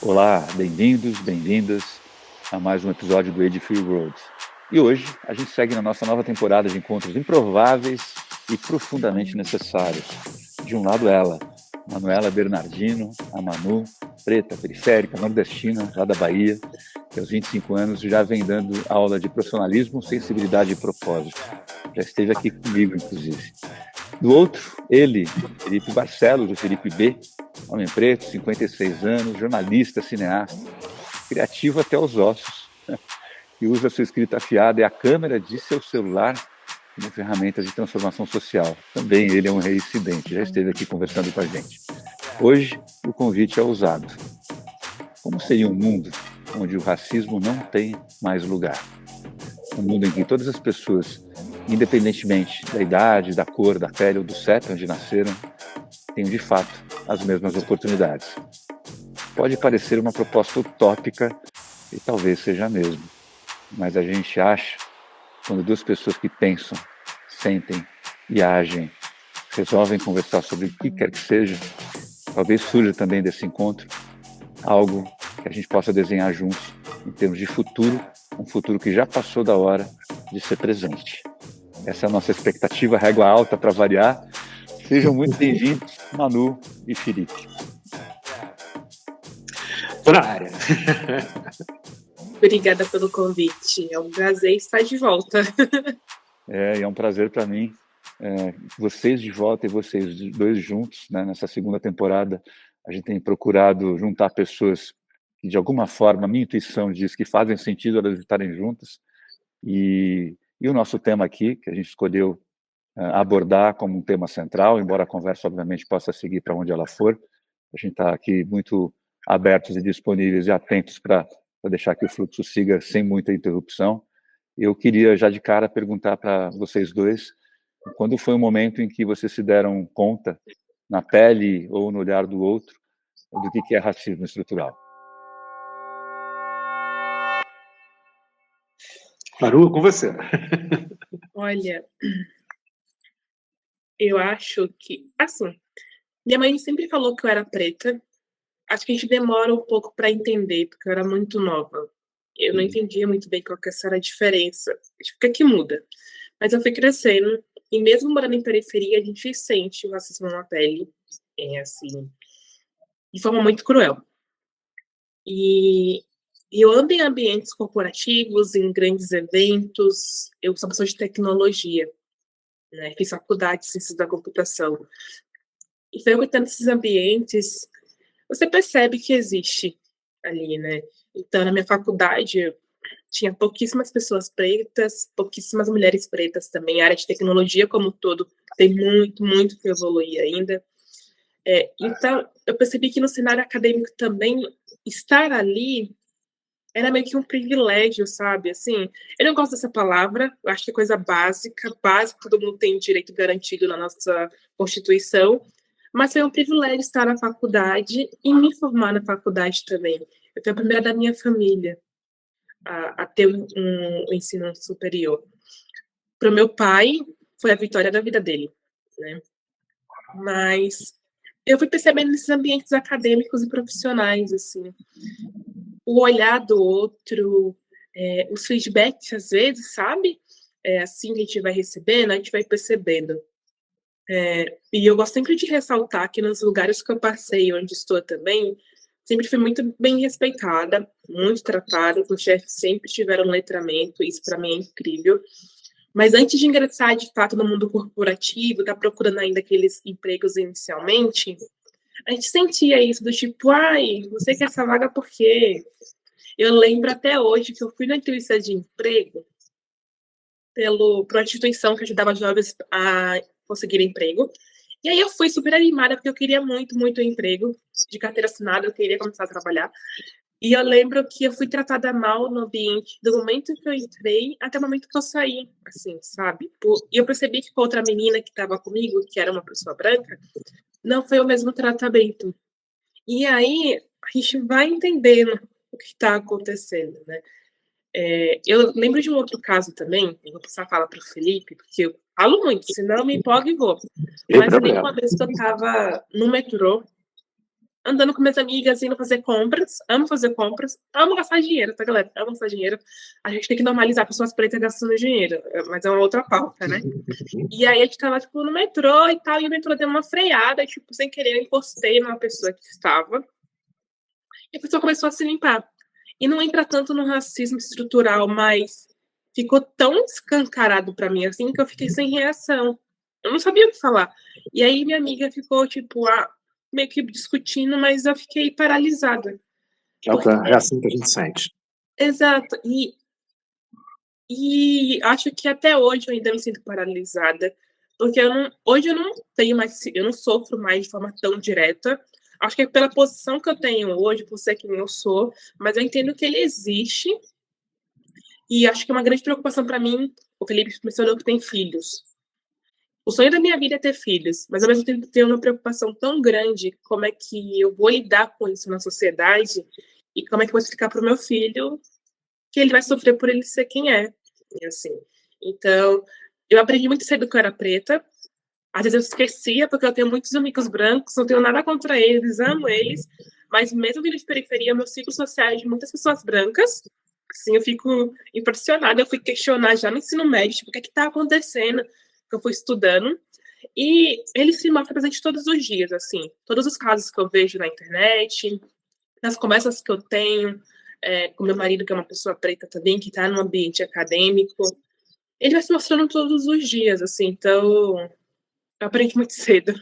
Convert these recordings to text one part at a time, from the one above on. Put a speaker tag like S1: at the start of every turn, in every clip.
S1: Olá, bem-vindos, bem-vindas a mais um episódio do Age Free Roads. E hoje a gente segue na nossa nova temporada de encontros improváveis e profundamente necessários. De um lado ela, Manuela Bernardino, a Manu, preta, periférica, nordestina, lá da Bahia, que aos 25 anos já vem dando aula de profissionalismo, sensibilidade e propósito. Já esteve aqui comigo, inclusive. Do outro, ele, Felipe Barcelos, o Felipe B., homem preto, 56 anos, jornalista, cineasta, criativo até os ossos, que usa sua escrita afiada e a câmera de seu celular como ferramentas de transformação social. Também ele é um reincidente, já esteve aqui conversando com a gente. Hoje, o convite é ousado. Como seria um mundo onde o racismo não tem mais lugar? Um mundo em que todas as pessoas, independentemente da idade, da cor, da pele ou do CEP onde nasceram, tenham de fato as mesmas oportunidades. Pode parecer uma proposta utópica e talvez seja mesmo, mas a gente acha, quando duas pessoas que pensam, sentem e agem resolvem conversar sobre o que quer que seja, talvez surja também desse encontro algo que a gente possa desenhar juntos em termos de futuro, um futuro que já passou da hora de ser presente. Essa é a nossa expectativa, régua alta para variar. Sejam muito bem-vindos, Manu e Felipe.
S2: Tô na área.
S3: Obrigada pelo convite. É um prazer estar de volta.
S1: É um prazer para mim. Vocês de volta e vocês dois juntos, né? Nessa segunda temporada, a gente tem procurado juntar pessoas que, de alguma forma, a minha intuição diz que fazem sentido elas estarem juntas. E o nosso tema aqui, que a gente escolheu abordar como um tema central, embora a conversa, obviamente, possa seguir para onde ela for, a gente está aqui muito abertos e disponíveis e atentos para deixar que o fluxo siga sem muita interrupção. Eu queria, já de cara, perguntar para vocês dois, quando foi o momento em que vocês se deram conta, na pele ou no olhar do outro, do que é racismo estrutural?
S2: Maru, com você.
S3: Olha, eu acho que, assim, minha mãe sempre falou que eu era preta. Acho que a gente demora um pouco para entender, porque eu era muito nova. Eu não entendia muito bem qual que era a diferença. Tipo, o que é que muda? Mas eu fui crescendo, e mesmo morando em periferia, a gente sente o racismo na pele, assim, de forma muito cruel. E eu ando em ambientes corporativos, em grandes eventos. Eu sou pessoa de tecnologia, né? Fiz faculdade de ciências da computação. E frequentando esses ambientes, você percebe que existe ali, né? Então, na minha faculdade, tinha pouquíssimas pessoas pretas, pouquíssimas mulheres pretas também. A área de tecnologia, como um todo, tem muito, muito que evoluir ainda. Então, eu percebi que no cenário acadêmico também, estar ali era meio que um privilégio, sabe? Assim, eu não gosto dessa palavra, eu acho que é coisa básica, todo mundo tem direito garantido na nossa Constituição, mas foi um privilégio estar na faculdade e me formar na faculdade também. Eu fui a primeira da minha família a ter um ensino superior. Para o meu pai, foi a vitória da vida dele, né? Mas eu fui percebendo nesses ambientes acadêmicos e profissionais, assim, o olhar do outro, os feedbacks, às vezes, sabe? Assim que a gente vai recebendo, a gente vai percebendo. E eu gosto sempre de ressaltar que nos lugares que eu passei, onde estou também, sempre fui muito bem respeitada, muito tratada, os chefes sempre tiveram letramento, isso para mim é incrível. Mas antes de ingressar, de fato, no mundo corporativo, tá procurando ainda aqueles empregos inicialmente, a gente sentia isso do tipo, ai, você quer essa vaga por quê? Eu lembro até hoje que eu fui na entrevista de emprego por uma instituição que ajudava jovens a conseguir emprego. E aí eu fui super animada, porque eu queria muito, muito emprego de carteira assinada, eu queria começar a trabalhar. E eu lembro que eu fui tratada mal no ambiente do momento que eu entrei até o momento que eu saí, assim, sabe? E eu percebi que com outra menina que estava comigo, que era uma pessoa branca, não foi o mesmo tratamento. E aí a gente vai entendendo o que está acontecendo, né? Eu lembro de um outro caso também, eu vou passar a fala para o Felipe, porque eu falo muito, senão eu me empolgo e vou. Mas eu lembro uma vez que eu estava no metrô, andando com minhas amigas, indo fazer compras. Amo fazer compras. Amo gastar dinheiro, tá, galera? Amo gastar dinheiro. A gente tem que normalizar pessoas pretas gastando dinheiro. Mas é uma outra pauta, né? E aí a gente tava, tipo, no metrô e tal. E o metrô deu uma freada. E, tipo, sem querer, eu encostei numa pessoa que estava. E a pessoa começou a se limpar. E não entra tanto no racismo estrutural, mas ficou tão escancarado pra mim, assim, que eu fiquei sem reação. Eu não sabia o que falar. E aí minha amiga ficou, tipo, meio que discutindo, mas eu fiquei paralisada.
S2: É a reação que a gente sente.
S3: Exato. E acho que até hoje eu ainda me sinto paralisada, porque hoje eu não tenho mais, eu não sofro mais de forma tão direta. Acho que é pela posição que eu tenho hoje, por ser quem eu sou, mas eu entendo que ele existe. E acho que é uma grande preocupação para mim. O Felipe mencionou que tem filhos. O sonho da minha vida é ter filhos, mas ao mesmo tempo tenho uma preocupação tão grande como é que eu vou lidar com isso na sociedade e como é que eu vou explicar para o meu filho que ele vai sofrer por ele ser quem é. E assim. Então, eu aprendi muito cedo que eu era preta. Às vezes eu esquecia, porque eu tenho muitos amigos brancos, não tenho nada contra eles, amo eles, mas mesmo vindo de periferia, meu ciclo social é de muitas pessoas brancas. Assim, eu fico impressionada, eu fui questionar já no ensino médio, tipo, o que é que tá acontecendo, que eu fui estudando, e ele se mostra presente todos os dias, assim, todos os casos que eu vejo na internet, nas conversas que eu tenho, com meu marido, que é uma pessoa preta também, que está no ambiente acadêmico, ele vai se mostrando todos os dias, assim, então eu aprendi muito cedo.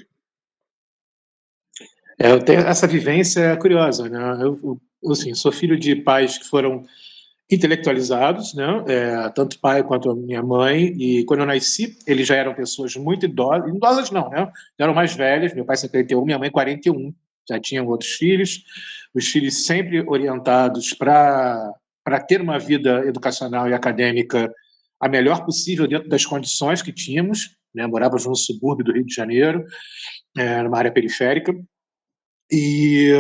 S2: Eu tenho essa vivência curiosa, né? Eu assim, sou filho de pais que foram intelectualizados, né? Tanto o pai quanto a minha mãe. E quando eu nasci, eles já eram pessoas muito idosas. Idosas não, né? Já eram mais velhas. Meu pai 51, minha mãe 41. Já tinham outros filhos. Os filhos sempre orientados para ter uma vida educacional e acadêmica a melhor possível dentro das condições que tínhamos, né? Morávamos num subúrbio do Rio de Janeiro, numa área periférica. E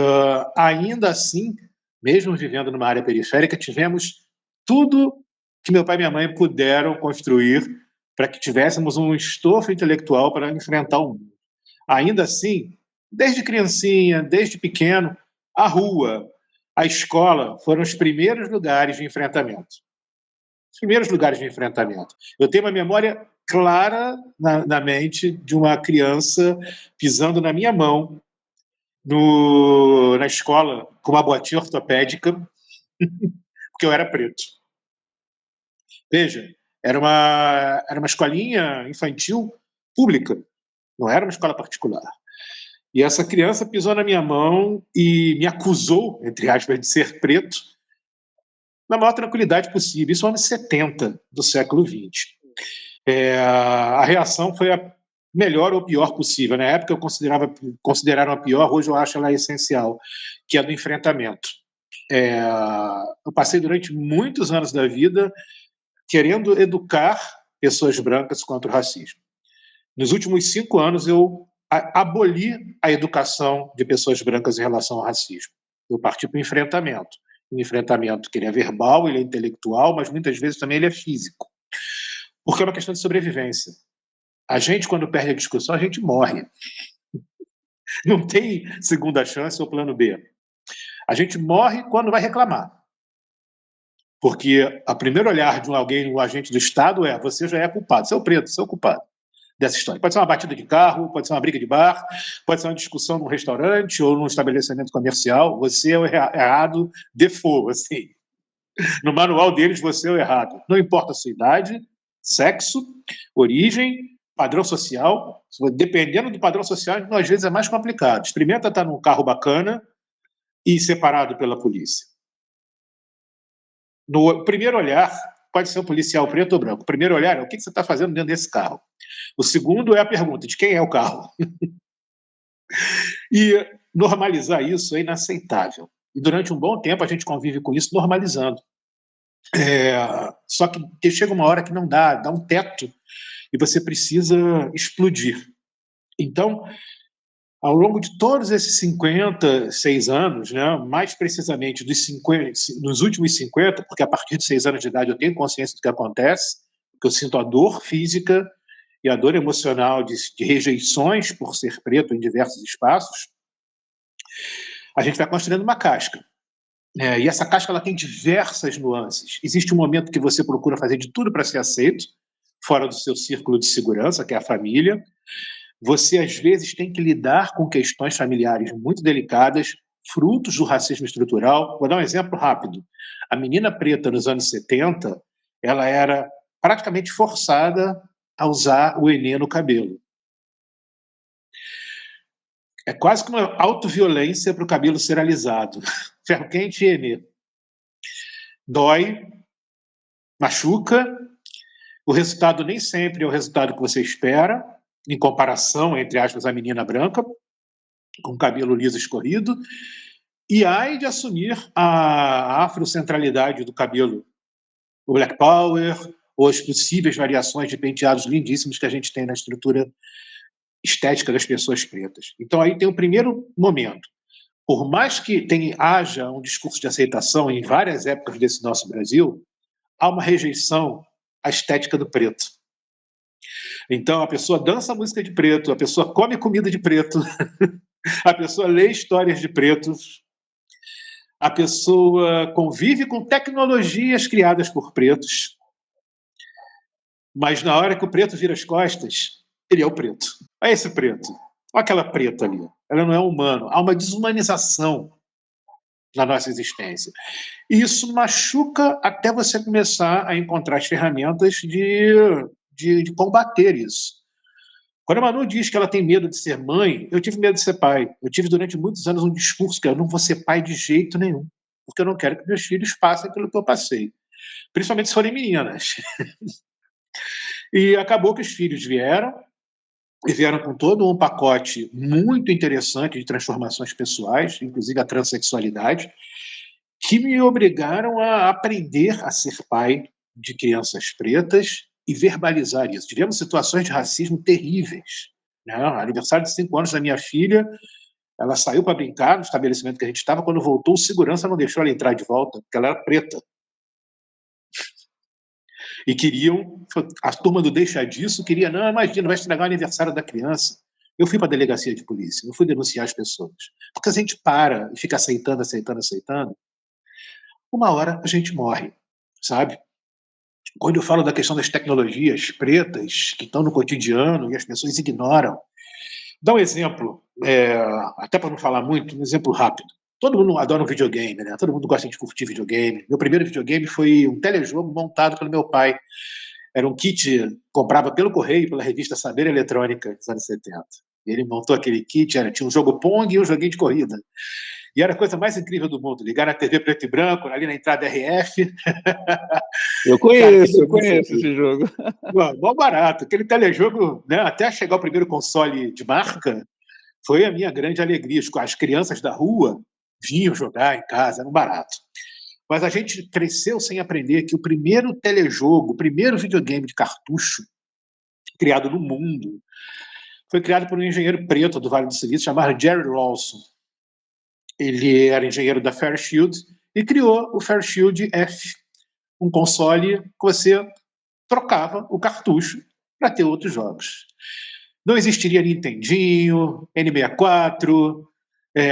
S2: ainda assim, mesmo vivendo numa área periférica, tivemos tudo que meu pai e minha mãe puderam construir para que tivéssemos um estofo intelectual para enfrentar o mundo. Ainda assim, desde criancinha, desde pequeno, a rua, a escola foram os primeiros lugares de enfrentamento. Os primeiros lugares de enfrentamento. Eu tenho uma memória clara na mente de uma criança pisando na minha mão na escola com uma botinha ortopédica, porque eu era preto. Veja, era uma escolinha infantil pública, não era uma escola particular. E essa criança pisou na minha mão e me acusou, entre aspas, de ser preto, na maior tranquilidade possível. Isso anos 70 do século XX. A reação foi a melhor ou pior possível. Na época eu consideraram a pior, hoje eu acho ela essencial, que é a do enfrentamento. Eu passei durante muitos anos da vida querendo educar pessoas brancas contra o racismo. Nos últimos 5 anos eu aboli a educação de pessoas brancas em relação ao racismo. Eu parti para o enfrentamento. Um enfrentamento que ele é verbal, ele é intelectual, mas muitas vezes também ele é físico. Porque é uma questão de sobrevivência. A gente, quando perde a discussão, a gente morre. Não tem segunda chance ou plano B. A gente morre quando vai reclamar. Porque o primeiro olhar de alguém, um agente do Estado, você já é culpado, você é o preto, você é o culpado dessa história. Pode ser uma batida de carro, pode ser uma briga de bar, pode ser uma discussão num restaurante ou num estabelecimento comercial, você é o errado, default, assim. No manual deles, você é o errado. Não importa a sua idade, sexo, origem, padrão social. Dependendo do padrão social, às vezes é mais complicado. Experimenta estar num carro bacana e separado pela polícia. No primeiro olhar, pode ser um policial preto ou branco. O primeiro olhar é o que você está fazendo dentro desse carro. O segundo é a pergunta de quem é o carro. E normalizar isso é inaceitável. E durante um bom tempo a gente convive com isso normalizando. Só que chega uma hora que não dá um teto e você precisa explodir. Então, ao longo de todos esses 56 anos, né, mais precisamente nos últimos 50, porque a partir de 6 anos de idade eu tenho consciência do que acontece, porque eu sinto a dor física e a dor emocional de rejeições por ser preto em diversos espaços, a gente vai construindo uma casca. E essa casca ela tem diversas nuances. Existe um momento que você procura fazer de tudo para ser aceito, fora do seu círculo de segurança, que é a família. Você, às vezes, tem que lidar com questões familiares muito delicadas, frutos do racismo estrutural. Vou dar um exemplo rápido. A menina preta, nos anos 70, ela era praticamente forçada a usar o henê no cabelo. É quase que uma autoviolência para o cabelo ser alisado. Ferro quente e henê. Dói, machuca, o resultado nem sempre é o resultado que você espera, em comparação, entre aspas, a menina branca, com cabelo liso escorrido, e ai de assumir a afrocentralidade do cabelo, o Black Power, ou as possíveis variações de penteados lindíssimos que a gente tem na estrutura estética das pessoas pretas. Então aí tem o primeiro momento. Por mais que haja um discurso de aceitação em várias épocas desse nosso Brasil, há uma rejeição à estética do preto. Então a pessoa dança música de preto, a pessoa come comida de preto, a pessoa lê histórias de pretos, a pessoa convive com tecnologias criadas por pretos, mas na hora que o preto vira as costas, ele é o preto. É esse preto. Olha aquela preta ali. Ela não é humano. Há uma desumanização na nossa existência. E isso machuca até você começar a encontrar as ferramentas de combater isso. Quando a Manu diz que ela tem medo de ser mãe, eu tive medo de ser pai. Eu tive durante muitos anos um discurso que eu não vou ser pai de jeito nenhum, porque eu não quero que meus filhos passem pelo que eu passei. Principalmente se forem meninas. E acabou que os filhos vieram, e vieram com todo um pacote muito interessante de transformações pessoais, inclusive a transexualidade, que me obrigaram a aprender a ser pai de crianças pretas e verbalizar isso. Tivemos situações de racismo terríveis. Né? Aniversário de 5 anos da minha filha, ela saiu para brincar no estabelecimento que a gente estava, quando voltou, o segurança não deixou ela entrar de volta, porque ela era preta. E queriam, a turma do deixa disso, queria, não, imagina, vai estragar o aniversário da criança. Eu fui para a delegacia de polícia, eu fui denunciar as pessoas. Porque a gente para e fica aceitando, uma hora a gente morre, sabe? Quando eu falo da questão das tecnologias pretas que estão no cotidiano e as pessoas ignoram. Dá um exemplo, até para não falar muito, um exemplo rápido. Todo mundo adora um videogame, né? Todo mundo gosta de curtir videogame. Meu primeiro videogame foi um telejogo montado pelo meu pai. Era um kit, comprava pelo correio, pela revista Saber Eletrônica, dos anos 70. Ele montou aquele kit, tinha um jogo Pong e um joguinho de corrida. E era a coisa mais incrível do mundo. Ligar na TV preto e branco, ali na entrada RF.
S1: Eu conheço esse jogo.
S2: Bom barato. Aquele telejogo, né, até chegar o primeiro console de marca, foi a minha grande alegria. As crianças da rua vinham jogar em casa, era um barato. Mas a gente cresceu sem aprender que o primeiro telejogo, o primeiro videogame de cartucho criado no mundo, foi criado por um engenheiro preto do Vale do Silício chamado Jerry Rawson. Ele era engenheiro da Fairchild e criou o Fairchild F, um console que você trocava o cartucho para ter outros jogos. Não existiria Nintendinho, N64,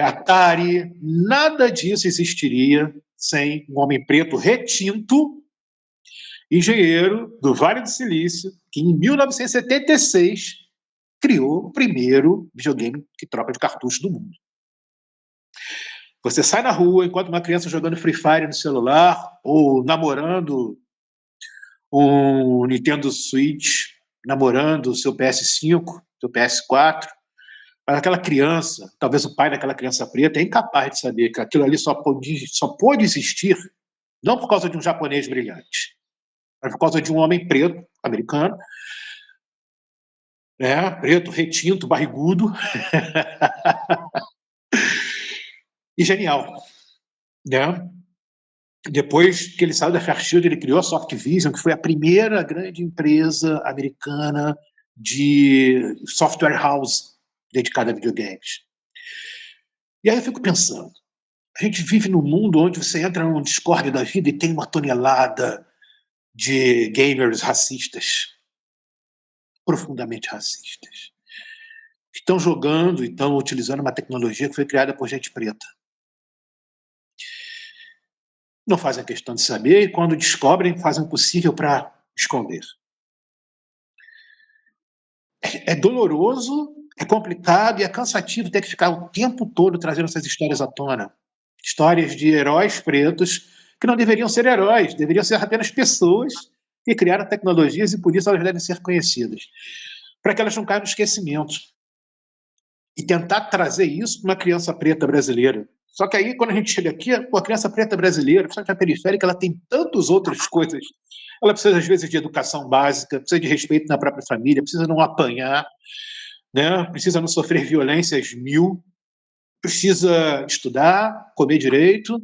S2: Atari, nada disso existiria sem um homem preto retinto, engenheiro do Vale do Silício, que em 1976 criou o primeiro videogame que troca de cartucho do mundo. Você sai na rua, enquanto uma criança jogando Free Fire no celular, ou namorando um Nintendo Switch, namorando o seu PS5, seu PS4, mas aquela criança, talvez o pai daquela criança preta, é incapaz de saber que aquilo ali só pôde existir não por causa de um japonês brilhante, mas por causa de um homem preto, americano, né, preto, retinto, barrigudo, e genial. Né? Depois que ele saiu da Fairchild, ele criou a Softvision, que foi a primeira grande empresa americana de software house dedicada a videogames. E aí eu fico pensando, a gente vive num mundo onde você entra num Discord da vida e tem uma tonelada de gamers racistas, profundamente racistas, que estão jogando e estão utilizando uma tecnologia que foi criada por gente preta. não fazem questão de saber, e quando descobrem, fazem o possível para esconder. É doloroso, é complicado e é cansativo ter que ficar o tempo todo trazendo essas histórias à tona. Histórias de heróis pretos que não deveriam ser heróis, deveriam ser apenas pessoas que criaram tecnologias e por isso elas devem ser conhecidas, para que elas não caiam no esquecimento. E tentar trazer isso para uma criança preta brasileira. Só que aí, quando a gente chega aqui, a criança preta brasileira, principalmente a periférica, ela tem tantas outras coisas. Ela precisa, às vezes, de educação básica, precisa de respeito na própria família, precisa não apanhar, né? Precisa não sofrer violências mil, precisa estudar, comer direito,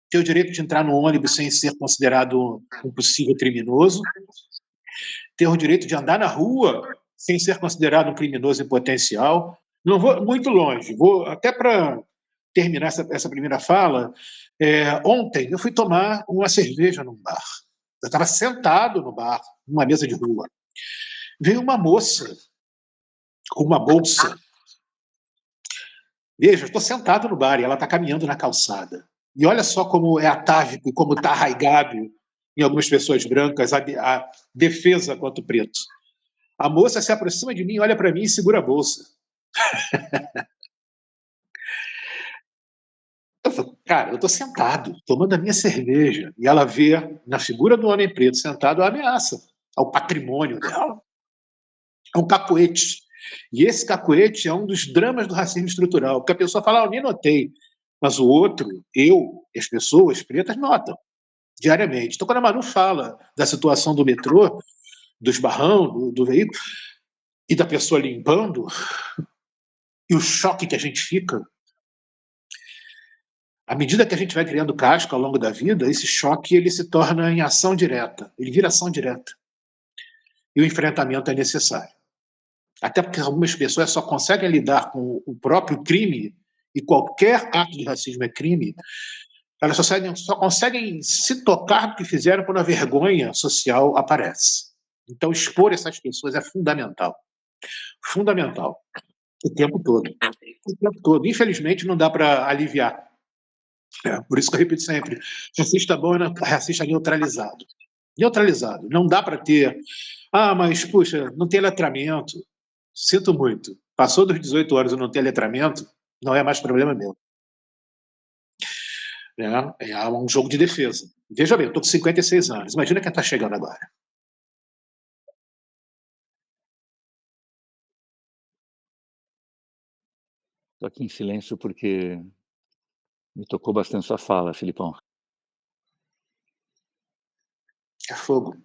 S2: ter o direito de entrar no ônibus sem ser considerado um possível criminoso, ter o direito de andar na rua sem ser considerado um criminoso em potencial. Não vou muito longe, vou até para terminar essa primeira fala. Ontem eu fui tomar uma cerveja num bar. Eu estava sentado no bar, numa mesa de rua. Veio uma moça com uma bolsa. Veja, eu estou sentado no bar e ela está caminhando na calçada. E olha só como é atávico e como está arraigado em algumas pessoas brancas a defesa contra o preto. A moça se aproxima de mim, olha para mim e segura a bolsa. Eu falo, cara, eu estou sentado, tomando a minha cerveja. E ela vê na figura do homem preto sentado a ameaça ao patrimônio dela. É um cacoete. E esse cacoete é um dos dramas do racismo estrutural, porque a pessoa fala, eu nem notei. Mas o outro, eu e as pessoas pretas notam diariamente. Então, quando a Manu fala da situação do metrô, do esbarrão, do veículo, e da pessoa limpando, e o choque que a gente fica, à medida que a gente vai criando casca ao longo da vida, esse choque ele se torna em ação direta, ele vira ação direta. E o enfrentamento é necessário. Até porque algumas pessoas só conseguem lidar com o próprio crime, e qualquer ato de racismo é crime, elas só conseguem se tocar do que fizeram quando a vergonha social aparece. Então, expor essas pessoas é fundamental. Fundamental. O tempo todo. O tempo todo. Infelizmente, não dá para aliviar. Por isso que eu repito sempre, racista bom é racista neutralizado. Neutralizado. Não dá para ter, mas, puxa, não tem letramento. Sinto muito. Passou dos 18 anos e não ter letramento, não é mais problema meu. É um jogo de defesa. Veja bem, eu estou com 56 anos. Imagina quem está chegando agora.
S1: Estou aqui em silêncio porque me tocou bastante sua fala, Filipão.
S2: É fogo.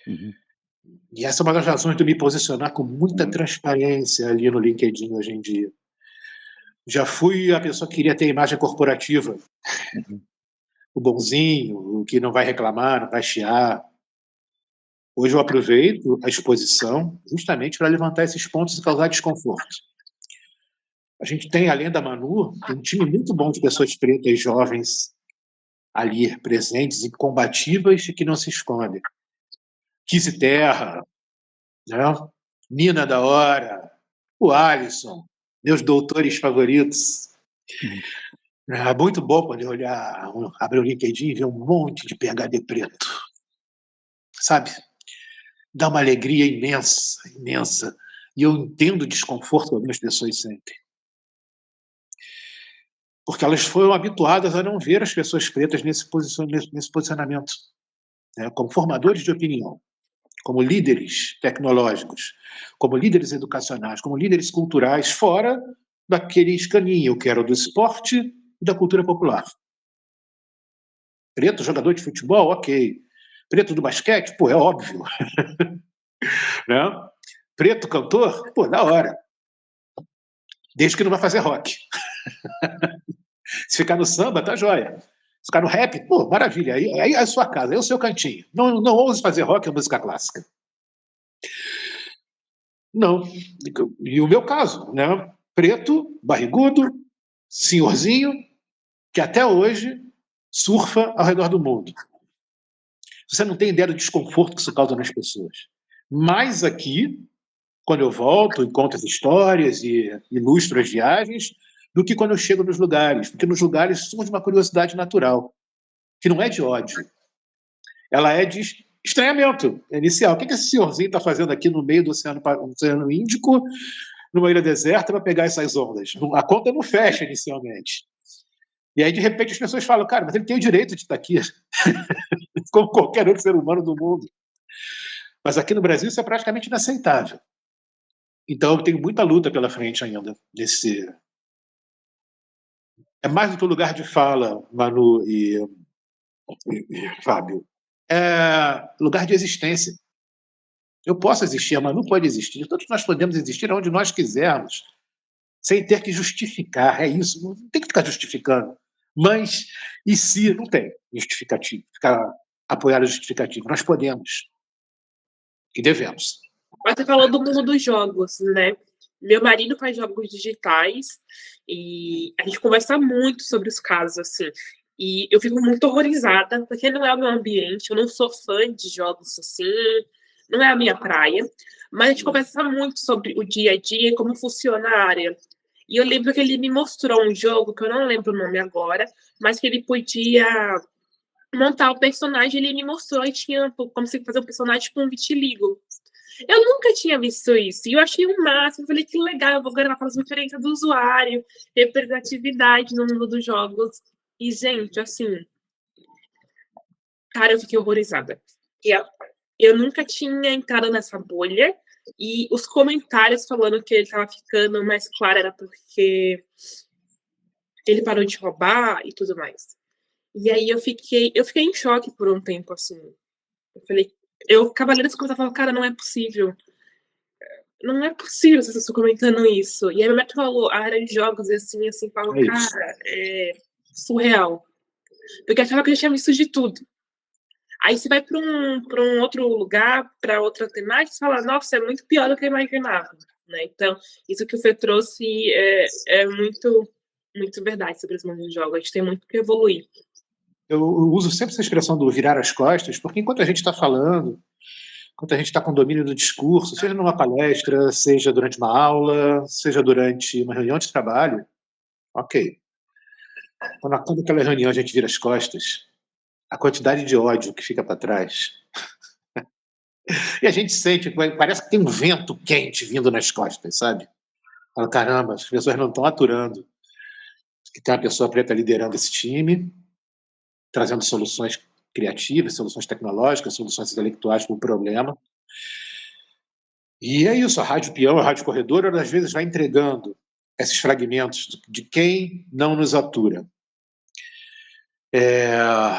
S1: Uhum.
S2: E essa é uma das razões de me posicionar com muita transparência ali no LinkedIn hoje em dia. Já fui a pessoa que queria ter imagem corporativa.
S1: Uhum.
S2: O bonzinho, o que não vai reclamar, não vai chiar. Hoje eu aproveito a exposição justamente para levantar esses pontos e causar desconforto. A gente tem, além da Manu, um time muito bom de pessoas pretas, jovens, ali presentes e combativas e que não se escondem. Kizzy Terra, né? Nina da Hora, o Alisson, meus doutores favoritos. É muito bom quando eu abrir o LinkedIn e ver um monte de PhD preto. Sabe? Dá uma alegria imensa, imensa. E eu entendo o desconforto que algumas pessoas sentem. Porque elas foram habituadas a não ver as pessoas pretas nesse posicionamento, né? Como formadores de opinião, como líderes tecnológicos, como líderes educacionais, como líderes culturais, fora daquele escaninho que era do esporte e da cultura popular. Preto jogador de futebol, ok. Preto do basquete, pô, é óbvio. Né? Preto cantor, pô, da hora. Desde que não vai fazer rock. Se ficar no samba, tá jóia. Se ficar no rap, pô, maravilha. Aí é a sua casa, aí é o seu cantinho. Não ouse fazer rock ou música clássica. Não. E o meu caso, né? Preto, barrigudo, senhorzinho, que até hoje surfa ao redor do mundo. Você não tem ideia do desconforto que isso causa nas pessoas. Mas aqui, quando eu volto e conto as histórias e ilustro as viagens, do que quando eu chego nos lugares. Porque nos lugares surge uma curiosidade natural. que não é de ódio. Ela é de estranhamento inicial. O que esse senhorzinho está fazendo aqui no meio do Oceano Índico, numa ilha deserta, para pegar essas ondas? A conta não fecha inicialmente. E aí, de repente, as pessoas falam, cara, mas ele tem o direito de estar aqui, como qualquer outro ser humano do mundo. Mas aqui no Brasil isso é praticamente inaceitável. Então, tem muita luta pela frente ainda. É mais do que um lugar de fala, Manu e Fábio. É lugar de existência. Eu posso existir, a Manu pode existir, todos nós podemos existir onde nós quisermos, sem ter que justificar. É isso, não tem que ficar justificando. Mas, e se não tem justificativo, ficar apoiado a justificativo? Nós podemos e devemos.
S3: Você falou do mundo dos jogos, né? Meu marido faz jogos digitais e a gente conversa muito sobre os casos, assim. E eu fico muito horrorizada, porque não é o meu ambiente, eu não sou fã de jogos assim, não é a minha praia. Mas a gente conversa muito sobre o dia a dia e como funciona a área. E eu lembro que ele me mostrou um jogo, que eu não lembro o nome agora, mas que ele podia montar o personagem, ele me mostrou e tinha como se fazer um personagem com um vitiligo. Eu nunca tinha visto isso. E eu achei o máximo. Eu falei, que legal, eu vou gravar com as referências do usuário, representatividade no mundo dos jogos. E, gente, assim, cara, eu fiquei horrorizada. Eu nunca tinha entrado nessa bolha. E os comentários falando que ele tava ficando mais claro era porque ele parou de roubar e tudo mais. E aí eu fiquei em choque por um tempo, assim. Eu falei, eu ficava lendo as coisas e falava, cara, não é possível. Não é possível vocês estão comentando isso. E aí meu médico falou, a área de jogos, assim, falou, cara, é surreal. Porque eu achava que eu já tinha visto de tudo. Aí você vai para um outro lugar, para outra temática, você fala, nossa, é muito pior do que eu imaginava. Né? Então, isso que o Fê trouxe é muito, muito verdade sobre esse mundo de jogos. A gente tem muito que evoluir.
S2: Eu uso sempre essa expressão do virar as costas, porque enquanto a gente está falando, enquanto a gente está com domínio do discurso, seja numa palestra, seja durante uma aula, seja durante uma reunião de trabalho, ok. Quando aquela reunião a gente vira as costas, a quantidade de ódio que fica para trás. E a gente sente, parece que tem um vento quente vindo nas costas, sabe? Fala, caramba, as pessoas não estão aturando que tem uma pessoa preta liderando esse time, trazendo soluções criativas, soluções tecnológicas, soluções intelectuais para o problema. E é isso, a Rádio Peão, a Rádio Corredor, às vezes vai entregando esses fragmentos de quem não nos atura. É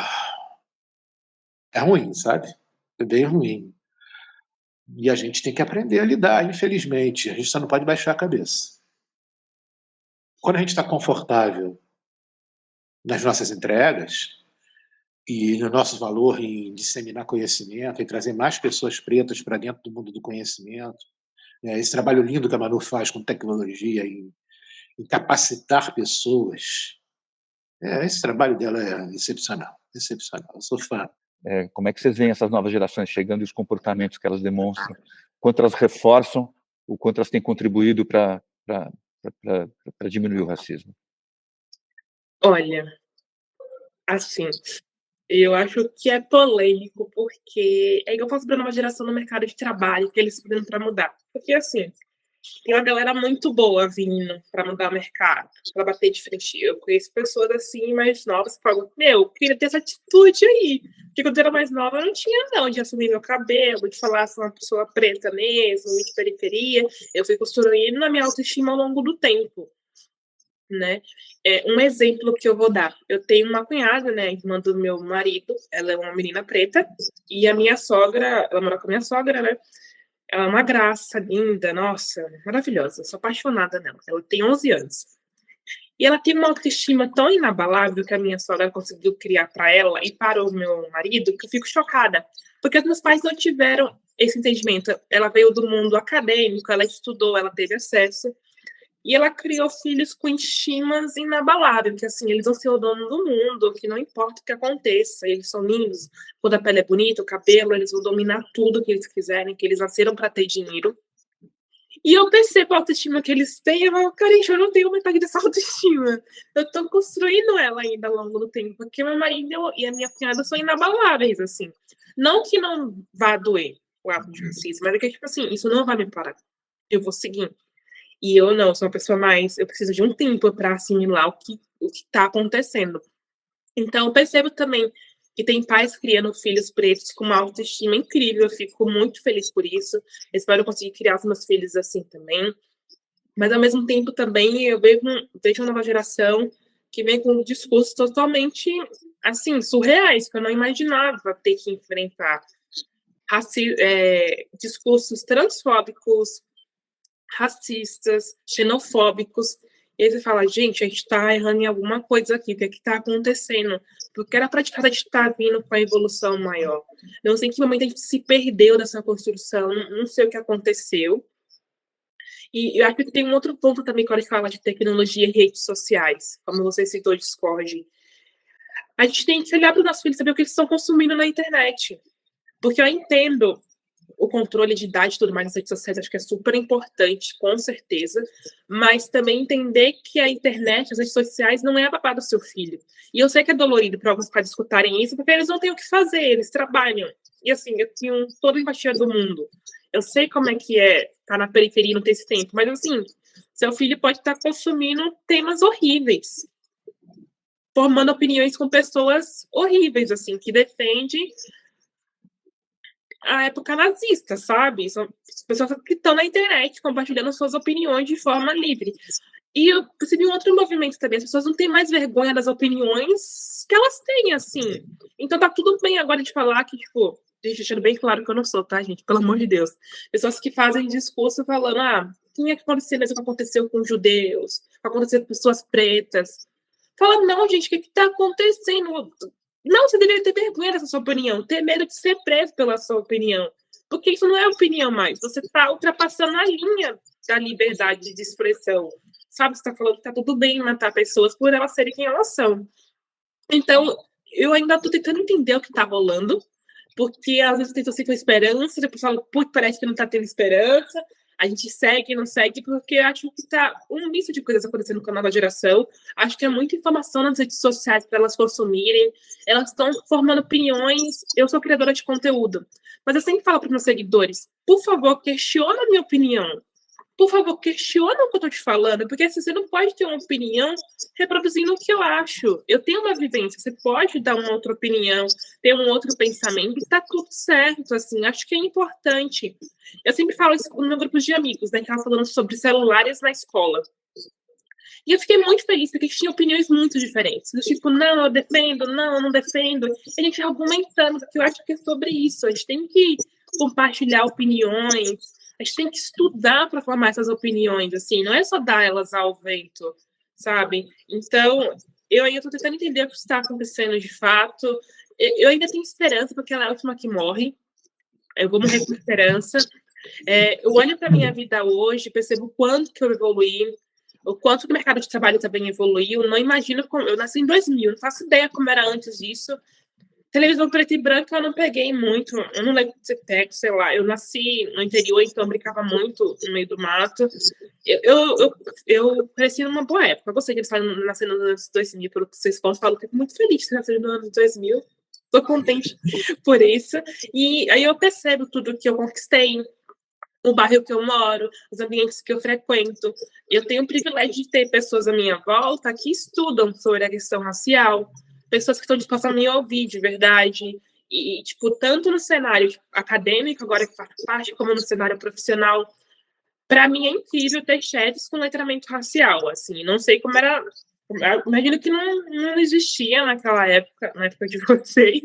S2: ruim, sabe? É bem ruim. E a gente tem que aprender a lidar, infelizmente. A gente só não pode baixar a cabeça. Quando a gente está confortável nas nossas entregas e no nosso valor em disseminar conhecimento, em trazer mais pessoas pretas para dentro do mundo do conhecimento, esse trabalho lindo que a Manu faz com tecnologia, em capacitar pessoas, esse trabalho dela é excepcional, excepcional. Eu sou fã.
S1: Como é que vocês veem essas novas gerações chegando e os comportamentos que elas demonstram? Quanto elas reforçam, o quanto elas têm contribuído para diminuir o racismo?
S3: Olha, assim, eu acho que é polêmico, porque é igual eu faço para uma geração no mercado de trabalho, que eles estão vindo para mudar. Porque, assim, tem uma galera muito boa vindo para mudar o mercado, para bater de frente. Eu conheço pessoas assim, mais novas, que falam, eu queria ter essa atitude aí. Porque quando eu era mais nova, eu não tinha, não, de assumir meu cabelo, de falar ser uma pessoa preta mesmo, de periferia. Eu fui construindo a minha autoestima ao longo do tempo. Né? Um exemplo que eu vou dar, eu tenho uma cunhada, né, irmã do meu marido, ela é uma menina preta, e a minha sogra, ela mora com a minha sogra, né, ela é uma graça, linda, nossa, maravilhosa, sou apaixonada nela, ela tem 11 anos, e ela tem uma autoestima tão inabalável que a minha sogra conseguiu criar para ela e para o meu marido, que eu fico chocada, porque os meus pais não tiveram esse entendimento, ela veio do mundo acadêmico, ela estudou, ela teve acesso, e ela criou filhos com estimas inabaláveis, que assim, eles vão ser o dono do mundo, que não importa o que aconteça, eles são lindos, quando a pele é bonita, o cabelo, eles vão dominar tudo que eles quiserem, que eles nasceram para ter dinheiro. E eu percebo a autoestima que eles têm, eu falo, cara, gente, eu não tenho metade dessa autoestima. Eu tô construindo ela ainda ao longo do tempo, porque meu marido e a minha cunhada são inabaláveis, assim. Não que não vá doer o ato de racismo, mas é que, tipo assim, isso não vai me parar. Eu vou seguir. E eu não, sou uma pessoa mais... Eu preciso de um tempo para assimilar o que tá acontecendo. Então, eu percebo também que tem pais criando filhos pretos com uma autoestima incrível. Eu fico muito feliz por isso. Espero conseguir criar os meus filhos assim também. Mas, ao mesmo tempo, também eu vejo uma nova geração que vem com discursos totalmente, assim, surreais, que eu não imaginava ter que enfrentar. Discursos transfóbicos, racistas, xenofóbicos. E aí você fala, gente, a gente está errando em alguma coisa aqui, o que é que está acontecendo? Porque era para de fato a gente estar vindo com a evolução maior. Não sei em que momento a gente se perdeu nessa construção, não sei o que aconteceu. E eu acho que tem um outro ponto também quando a gente fala de tecnologia e redes sociais, como você citou o Discord. A gente tem que olhar para os nossos filhos e saber o que eles estão consumindo na internet. Porque eu entendo o controle de idade e tudo mais nas redes sociais, acho que é super importante, com certeza, mas também entender que a internet, as redes sociais, não é a babá do seu filho. E eu sei que é dolorido para alguns pais escutarem isso, porque eles não têm o que fazer, eles trabalham. E assim, eu tenho toda a empatia do mundo. Eu sei como é que é estar na periferia e não ter esse tempo, mas assim, seu filho pode estar consumindo temas horríveis, formando opiniões com pessoas horríveis, assim, que defendem a época nazista, sabe? São pessoas que estão na internet compartilhando suas opiniões de forma livre. E eu percebi um outro movimento também. As pessoas não têm mais vergonha das opiniões que elas têm, assim. Então tá tudo bem agora de falar que, tipo, deixando bem claro que eu não sou, tá, gente? Pelo amor de Deus. Pessoas que fazem discurso falando, tinha que acontecer mesmo o que aconteceu com judeus, o que aconteceu com pessoas pretas. Fala, não, gente, o que tá acontecendo? Não, você deveria ter vergonha dessa sua opinião, ter medo de ser preso pela sua opinião. Porque isso não é opinião mais. Você está ultrapassando a linha da liberdade de expressão. Sabe, você está falando que está tudo bem matar pessoas por elas serem quem elas são. Então, eu ainda estou tentando entender o que está rolando, porque às vezes eu tento ser com esperança, depois falo, putz, parece que não está tendo esperança. A gente segue, não segue, porque acho que está um misto de coisas acontecendo com a nova geração. Acho que é muita informação nas redes sociais para elas consumirem. Elas estão formando opiniões. Eu sou criadora de conteúdo, mas eu sempre falo para os meus seguidores, por favor, questiona a minha opinião. Por favor, questiona o que eu estou te falando, porque assim, você não pode ter uma opinião reproduzindo o que eu acho. Eu tenho uma vivência, você pode dar uma outra opinião, ter um outro pensamento, e tá tudo certo, assim, acho que é importante. Eu sempre falo isso no meu grupo de amigos, né, que tava falando sobre celulares na escola. E eu fiquei muito feliz, porque a gente tinha opiniões muito diferentes. Do tipo, não, eu defendo, não, eu não defendo. E a gente argumentando, porque eu acho que é sobre isso. A gente tem que compartilhar opiniões, a gente tem que estudar para formar essas opiniões, assim, não é só dar elas ao vento, sabe? Então, eu ainda estou tentando entender o que está acontecendo de fato. Eu ainda tenho esperança, porque ela é a última que morre. Eu vou morrer com esperança. Eu olho para a minha vida hoje, percebo o quanto que eu evoluí, o quanto que o mercado de trabalho também evoluiu. Não imagino como... Eu nasci em 2000, não faço ideia como era antes disso. Televisão preto e branco eu não peguei muito, eu não lembro de ser técnico, sei lá, eu nasci no interior, então eu brincava muito no meio do mato. Eu cresci numa boa época, eu gostei de nascer nos anos 2000, pelo que vocês falam, falo que fico muito feliz de nascer nos anos 2000, tô contente por isso. E aí eu percebo tudo que eu conquistei, o bairro que eu moro, os ambientes que eu frequento. Eu tenho o privilégio de ter pessoas à minha volta que estudam sobre a questão racial, pessoas que estão dispostas a me ouvir de verdade. E, tipo, tanto no cenário acadêmico, agora que faço parte, como no cenário profissional. Para mim é incrível ter chats com letramento racial, assim. Não sei como era... Imagino que não existia naquela época, na época de vocês.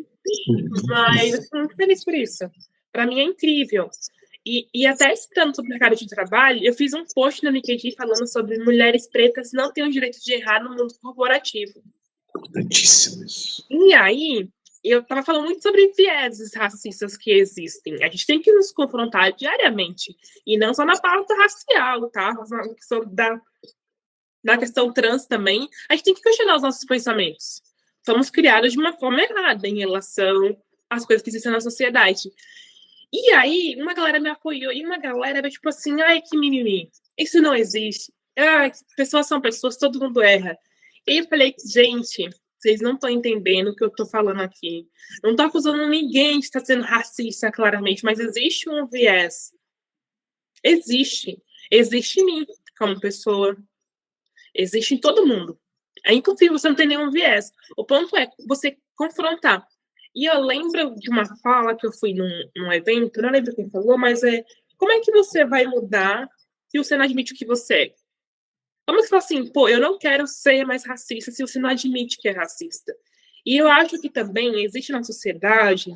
S3: Mas eu fico muito feliz por isso. Para mim é incrível. E até citando sobre o mercado de trabalho, eu fiz um post no LinkedIn falando sobre mulheres pretas não têm o direito de errar no mundo corporativo.
S2: Importantíssimo isso.
S3: E aí, eu estava falando muito sobre vieses racistas que existem. A gente tem que nos confrontar diariamente. E não só na pauta racial, tá? Na questão da questão trans também. A gente tem que questionar os nossos pensamentos. Somos criados de uma forma errada em relação às coisas que existem na sociedade. E aí, uma galera me apoiou e uma galera veio tipo assim, ai, que mimimi, isso não existe. Ai, pessoas são pessoas, todo mundo erra. E eu falei, gente, vocês não estão entendendo o que eu estou falando aqui. Não estou acusando ninguém de estar sendo racista, claramente, mas existe um viés. Existe. Existe em mim, como pessoa. Existe em todo mundo. É impossível você não ter nenhum viés. O ponto é você confrontar. E eu lembro de uma fala que eu fui num evento, não lembro quem falou, mas como é que você vai mudar se você não admite o que você é? Como você fala assim, pô, eu não quero ser mais racista se você não admite que é racista? E eu acho que também existe na sociedade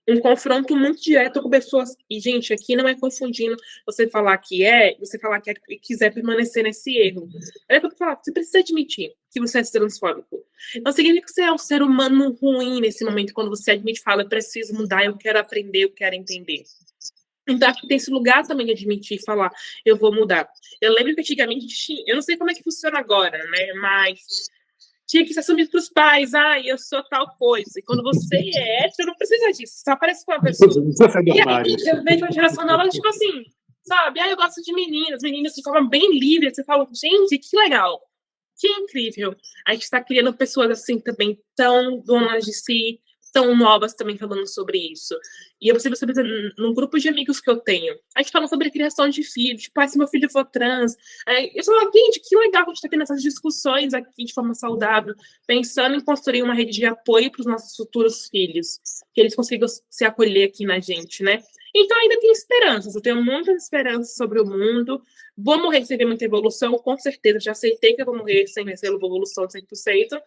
S3: um confronto muito direto com pessoas. E, gente, aqui não é confundindo você falar que é, você falar que é e quiser permanecer nesse erro. É para falar, você precisa admitir que você é transfóbico. Não significa que você é um ser humano ruim nesse momento, quando você admite e fala, eu preciso mudar, eu quero aprender, eu quero entender. Então, acho que tem esse lugar também de admitir e falar, eu vou mudar. Eu lembro que antigamente, eu não sei como é que funciona agora, né? Mas tinha que se assumir para os pais, eu sou tal coisa. E quando você é hétero, não precisa disso, só aparece com uma pessoa. E aí eu vejo a geração nova, tipo assim, sabe? Eu gosto de meninas de forma bem livre. Você fala, gente, que legal, que incrível. A gente está criando pessoas assim também, tão donas de si, tão novas também falando sobre isso. E eu percebo num grupo de amigos que eu tenho, a gente fala sobre a criação de filhos, tipo, se meu filho for trans, eu falo, gente, que legal que a gente está tendo essas discussões aqui de forma saudável, pensando em construir uma rede de apoio para os nossos futuros filhos, que eles consigam se acolher aqui na gente, né? Então ainda tem esperanças, eu tenho muitas esperanças sobre o mundo. Vou morrer sem ver muita evolução, com certeza, já aceitei que eu vou morrer sem ver evolução de 100%,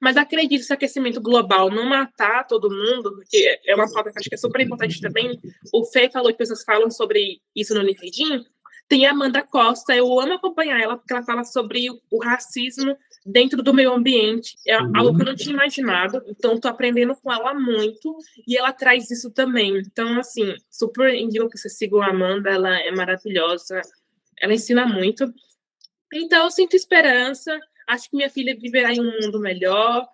S3: mas acredito que esse aquecimento global não matar todo mundo, porque é uma pauta que acho que é super importante também. O Fê falou que pessoas falam sobre isso no LinkedIn. Tem a Amanda Costa, eu amo acompanhar ela, porque ela fala sobre o racismo dentro do meio ambiente. É algo que eu não tinha imaginado, então estou aprendendo com ela muito, e ela traz isso também. Então, assim, super indico que você siga a Amanda, ela é maravilhosa, ela ensina muito. Então, eu sinto esperança, acho que minha filha viverá em um mundo melhor.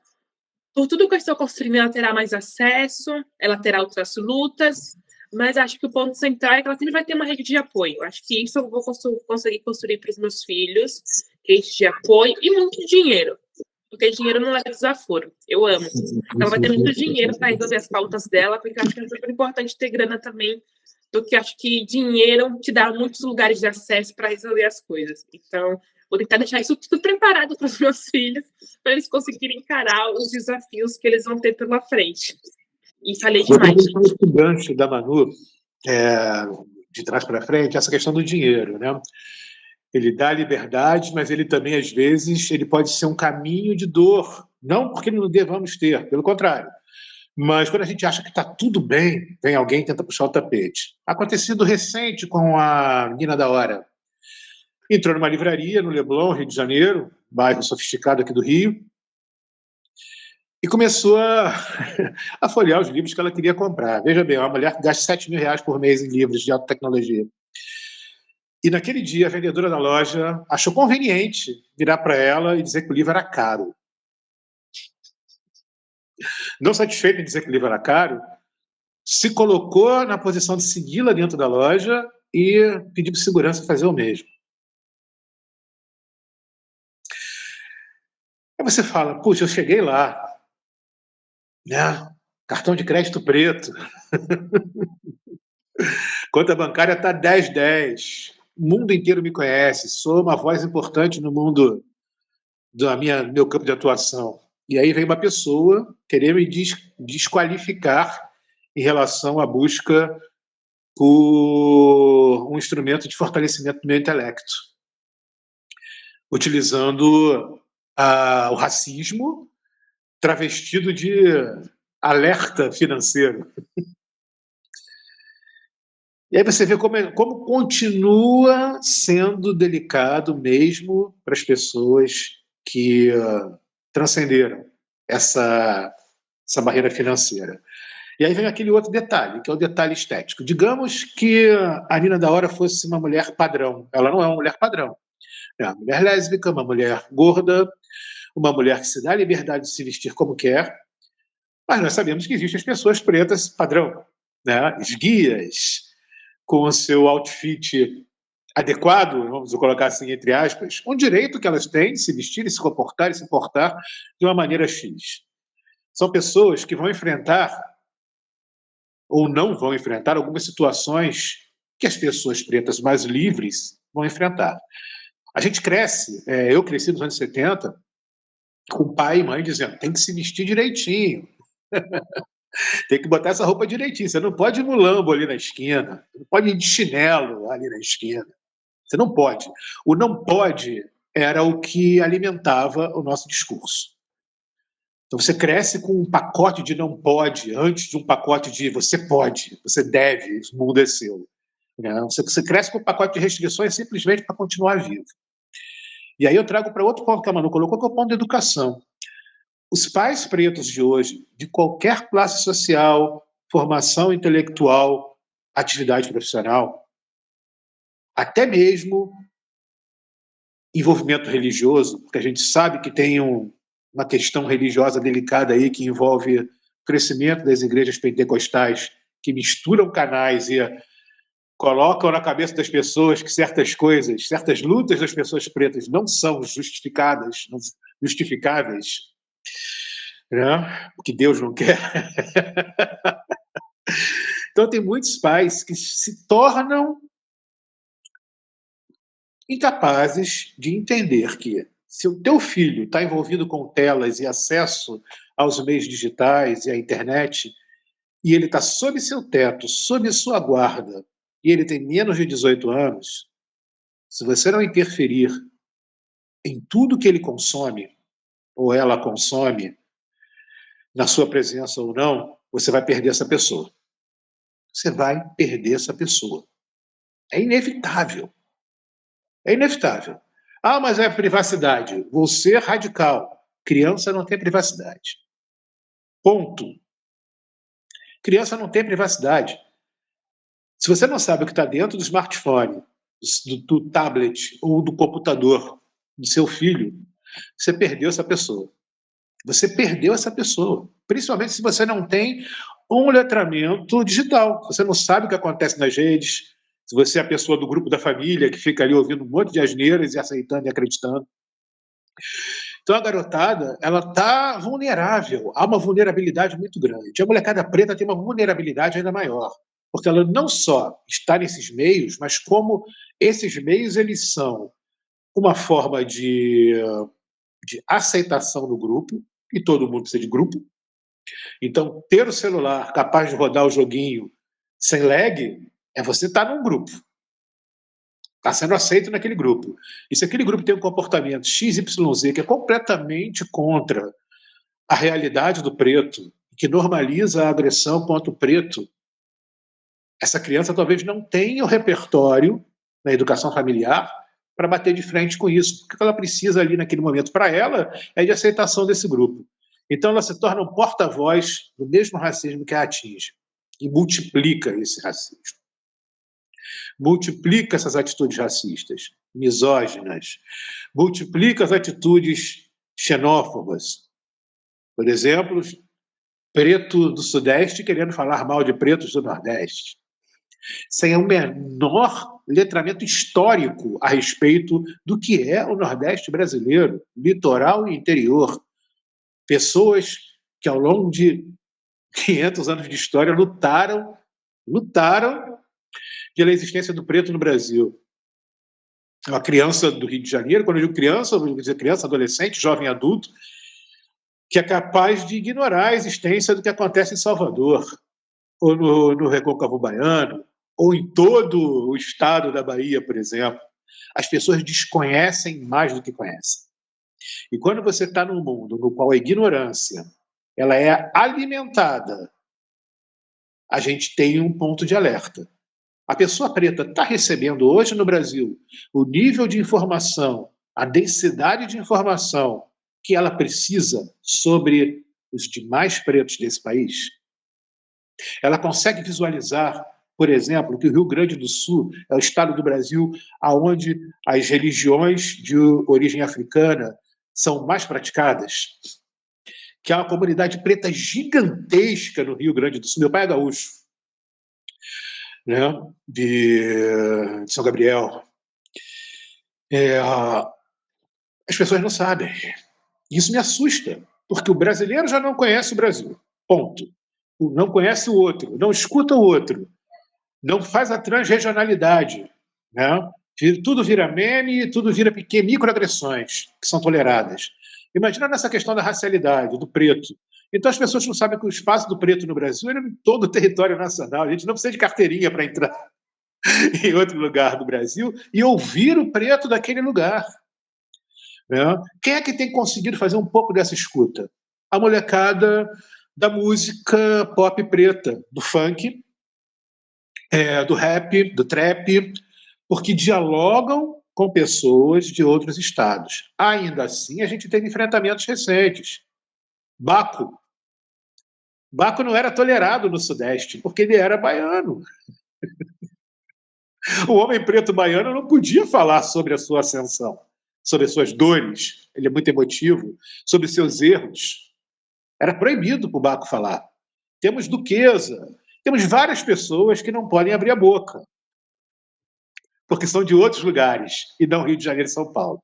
S3: Por tudo que eu estou construindo, ela terá mais acesso, ela terá outras lutas, mas acho que o ponto central é que ela sempre vai ter uma rede de apoio. Acho que isso eu vou conseguir construir para os meus filhos, rede de apoio e muito dinheiro, porque dinheiro não leva desaforo. Eu amo. Ela vai ter muito dinheiro para resolver as pautas dela, porque eu acho que é super importante ter grana também, do que acho que dinheiro te dá muitos lugares de acesso para resolver as coisas. Então, vou tentar deixar isso tudo preparado para os meus filhos, para eles conseguirem encarar os desafios que eles vão ter pela frente. E falei demais, gente.
S2: O gancho da Manu, de trás para frente, essa questão do dinheiro, né? Ele dá liberdade, mas ele também, às vezes, ele pode ser um caminho de dor. Não porque não devamos ter, pelo contrário. Mas quando a gente acha que está tudo bem, vem alguém e tenta puxar o tapete. Acontecido recente com a Menina da Hora. Entrou numa livraria no Leblon, Rio de Janeiro, bairro sofisticado aqui do Rio, e começou a folhear os livros que ela queria comprar. Veja bem, uma mulher que gasta R$7.000 por mês em livros de alta tecnologia. E naquele dia, a vendedora da loja achou conveniente virar para ela e dizer que o livro era caro. Não satisfeita em dizer que o livro era caro, se colocou na posição de segui-la dentro da loja e pediu para segurança fazer o mesmo. Aí você fala, puxa, eu cheguei lá, né? Cartão de crédito preto, conta bancária está 1010, o mundo inteiro me conhece, sou uma voz importante no mundo do meu campo de atuação. E aí vem uma pessoa querer me desqualificar em relação à busca por um instrumento de fortalecimento do meu intelecto, utilizando o racismo travestido de alerta financeiro. E aí você vê como continua sendo delicado mesmo para as pessoas que transcenderam essa barreira financeira. E aí vem aquele outro detalhe, que é o detalhe estético. Digamos que a Nina da Hora fosse uma mulher padrão. Ela não é uma mulher padrão. É uma mulher lésbica, uma mulher gorda, uma mulher que se dá a liberdade de se vestir como quer, mas nós sabemos que existem as pessoas pretas padrão. né, esguias, com o seu outfit adequado, vamos colocar assim, entre aspas, um direito que elas têm de se vestir e se comportar e se portar de uma maneira X. São pessoas que vão enfrentar ou não vão enfrentar algumas situações que as pessoas pretas mais livres vão enfrentar. A gente cresce, eu cresci nos anos 70, com pai e mãe dizendo, tem que se vestir direitinho, tem que botar essa roupa direitinho, você não pode ir no lambo ali na esquina, não pode ir de chinelo ali na esquina, você não pode. O não pode era o que alimentava o nosso discurso. Então você cresce com um pacote de não pode, antes de um pacote de você pode, você deve, o mundo é seu. Você cresce com um pacote de restrições simplesmente para continuar vivo. E aí eu trago para outro ponto que a Manu colocou, que é o ponto da educação. Os pais pretos de hoje, de qualquer classe social, formação intelectual, atividade profissional, até mesmo envolvimento religioso, porque a gente sabe que tem uma questão religiosa delicada aí que envolve o crescimento das igrejas pentecostais que misturam canais e colocam na cabeça das pessoas que certas coisas, certas lutas das pessoas pretas não são justificadas, não justificáveis, né? Porque Deus não quer. Então tem muitos pais que se tornam incapazes de entender que se o teu filho está envolvido com telas e acesso aos meios digitais e à internet, e ele está sob seu teto, sob sua guarda, e ele tem menos de 18 anos, se você não interferir em tudo que ele consome, ou ela consome, na sua presença ou não, você vai perder essa pessoa. Você vai perder essa pessoa. É inevitável. É inevitável. Ah, mas é privacidade. Vou ser radical. Criança não tem privacidade. Ponto. Criança não tem privacidade. Se você não sabe o que está dentro do smartphone, do tablet ou do computador do seu filho, você perdeu essa pessoa. Você perdeu essa pessoa. Principalmente se você não tem um letramento digital. Você não sabe o que acontece nas redes. Se você é a pessoa do grupo da família que fica ali ouvindo um monte de asneiras e aceitando e acreditando. Então a garotada, ela está vulnerável. Há uma vulnerabilidade muito grande. A molecada preta tem uma vulnerabilidade ainda maior. Porque ela não só está nesses meios, mas como esses meios eles são uma forma de aceitação no grupo, e todo mundo precisa de grupo. Então, ter o celular capaz de rodar o joguinho sem lag é você estar num grupo. Está sendo aceito naquele grupo. E se aquele grupo tem um comportamento XYZ que é completamente contra a realidade do preto, que normaliza a agressão contra o preto, essa criança talvez não tenha o repertório na educação familiar para bater de frente com isso. Porque ela precisa ali naquele momento, para ela, é de aceitação desse grupo. Então ela se torna um porta-voz do mesmo racismo que a atinge e multiplica esse racismo. Multiplica essas atitudes racistas, misóginas, multiplica as atitudes xenófobas. Por exemplo, preto do Sudeste querendo falar mal de pretos do Nordeste, sem o menor letramento histórico a respeito do que é o Nordeste brasileiro, litoral e interior. Pessoas que, ao longo de 500 anos de história, lutaram pela existência do preto no Brasil. Uma criança do Rio de Janeiro, quando eu digo criança, eu vou dizer criança, adolescente, jovem adulto, que é capaz de ignorar a existência do que acontece em Salvador, ou no Recôncavo Baiano, ou em todo o estado da Bahia, por exemplo. As pessoas desconhecem mais do que conhecem. E quando você está num mundo no qual a ignorância ela é alimentada, a gente tem um ponto de alerta. A pessoa preta está recebendo hoje no Brasil o nível de informação, a densidade de informação que ela precisa sobre os demais pretos desse país? Ela consegue visualizar, por exemplo, que o Rio Grande do Sul é o estado do Brasil onde as religiões de origem africana são mais praticadas? Que há uma comunidade preta gigantesca no Rio Grande do Sul. Meu pai é gaúcho. né, de São Gabriel. As pessoas não sabem. Isso me assusta, porque o brasileiro já não conhece o Brasil. Ponto. Não conhece o outro, não escuta o outro, não faz a transregionalidade, né? Tudo vira meme, tudo vira microagressões que são toleradas. Imagina nessa questão da racialidade, do preto. Então as pessoas não sabem que o espaço do preto no Brasil é em todo o território nacional. A gente não precisa de carteirinha para entrar em outro lugar do Brasil e ouvir o preto daquele lugar. Né? Quem é que tem conseguido fazer um pouco dessa escuta? A molecada da música pop preta, do funk, do rap, do trap, porque dialogam com pessoas de outros estados. Ainda assim, a gente teve enfrentamentos recentes. Baco. Baco não era tolerado no Sudeste, porque ele era baiano. O homem preto baiano não podia falar sobre a sua ascensão, sobre as suas dores, ele é muito emotivo, sobre seus erros. Era proibido para o Baco falar. Temos Duquesa, temos várias pessoas que não podem abrir a boca, porque são de outros lugares, e não Rio de Janeiro e São Paulo.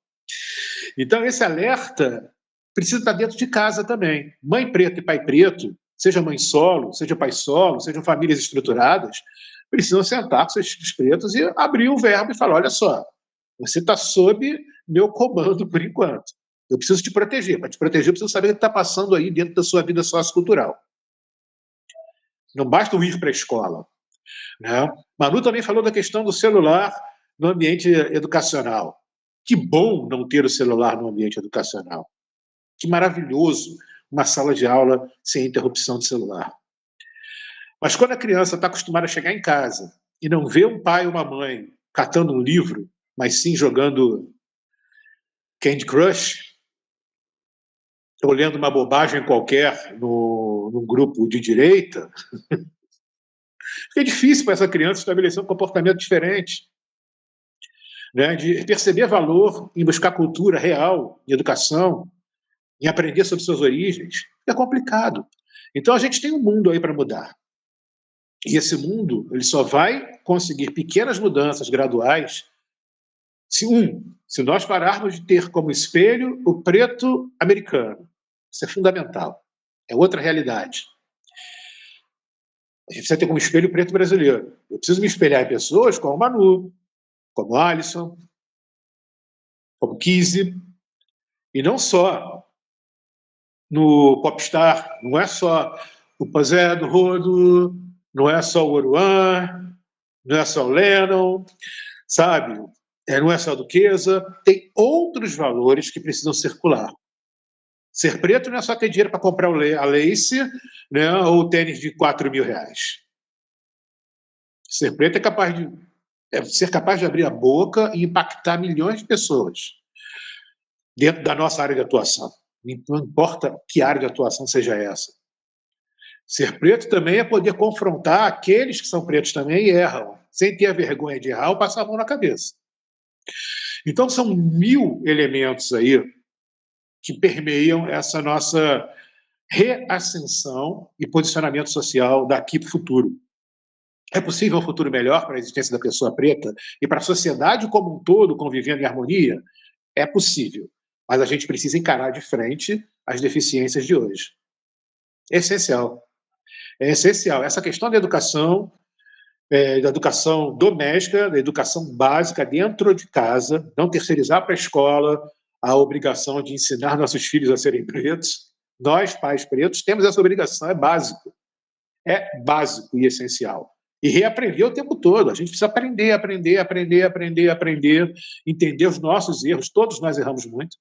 S2: Então, esse alerta precisa estar dentro de casa também. Mãe preta e pai preto, seja mãe solo, seja pai solo, sejam famílias estruturadas, precisam sentar com seus filhos pretos e abrir o verbo e falar: olha só, você está sob meu comando por enquanto. Eu preciso te proteger. Para te proteger, eu preciso saber o que está passando aí dentro da sua vida sociocultural. Não basta ir para a escola. Né? Manu também falou da questão do celular no ambiente educacional. Que bom não ter o celular no ambiente educacional. Que maravilhoso uma sala de aula sem interrupção de celular. Mas quando a criança está acostumada a chegar em casa e não vê um pai ou uma mãe catando um livro, mas sim jogando Candy Crush, ou lendo uma bobagem qualquer num grupo de direita, fica difícil para essa criança estabelecer um comportamento diferente. Né, de perceber valor em buscar cultura real, em educação, em aprender sobre suas origens, é complicado. Então a gente tem um mundo aí para mudar. E esse mundo ele só vai conseguir pequenas mudanças graduais se nós pararmos de ter como espelho o preto americano. Isso é fundamental. É outra realidade. A gente precisa ter como espelho o preto brasileiro. Eu preciso me espelhar em pessoas como Manu, como Alisson, como Kizzy, e não só no Popstar, não é só o Pazé do Rodo, não é só o Oruan, não é só o Lennon, sabe? Não é só a Duquesa, tem outros valores que precisam circular. Ser preto não é só ter dinheiro para comprar a Lace, né, ou o tênis de R$4.000. Ser preto ser capaz de abrir a boca e impactar milhões de pessoas dentro da nossa área de atuação. Não importa que área de atuação seja essa. Ser preto também é poder confrontar aqueles que são pretos também e erram, sem ter a vergonha de errar ou passar a mão na cabeça. Então, são 1000 elementos aí que permeiam essa nossa reascensão e posicionamento social daqui para o futuro. É possível um futuro melhor para a existência da pessoa preta e para a sociedade como um todo convivendo em harmonia? É possível, mas a gente precisa encarar de frente as deficiências de hoje. É essencial. É essencial. Essa questão da educação doméstica, da educação básica dentro de casa, não terceirizar para a escola a obrigação de ensinar nossos filhos a serem pretos. Nós, pais pretos, temos essa obrigação, é básico e essencial. E reaprender o tempo todo. A gente precisa aprender, entender os nossos erros, todos nós erramos muito,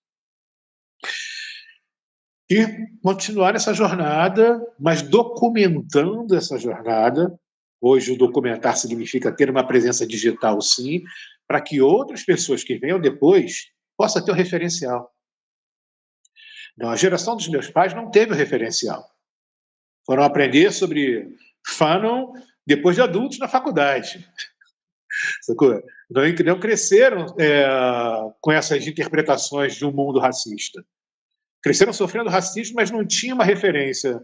S2: e continuar essa jornada, mas documentando essa jornada. Hoje o documentar significa ter uma presença digital, sim, para que outras pessoas que venham depois possam ter o referencial. Não, a geração dos meus pais não teve o referencial. Foram aprender sobre Fanon depois de adultos na faculdade. Sacou? Não cresceram com essas interpretações de um mundo racista. Cresceram sofrendo racismo, mas não tinha uma referência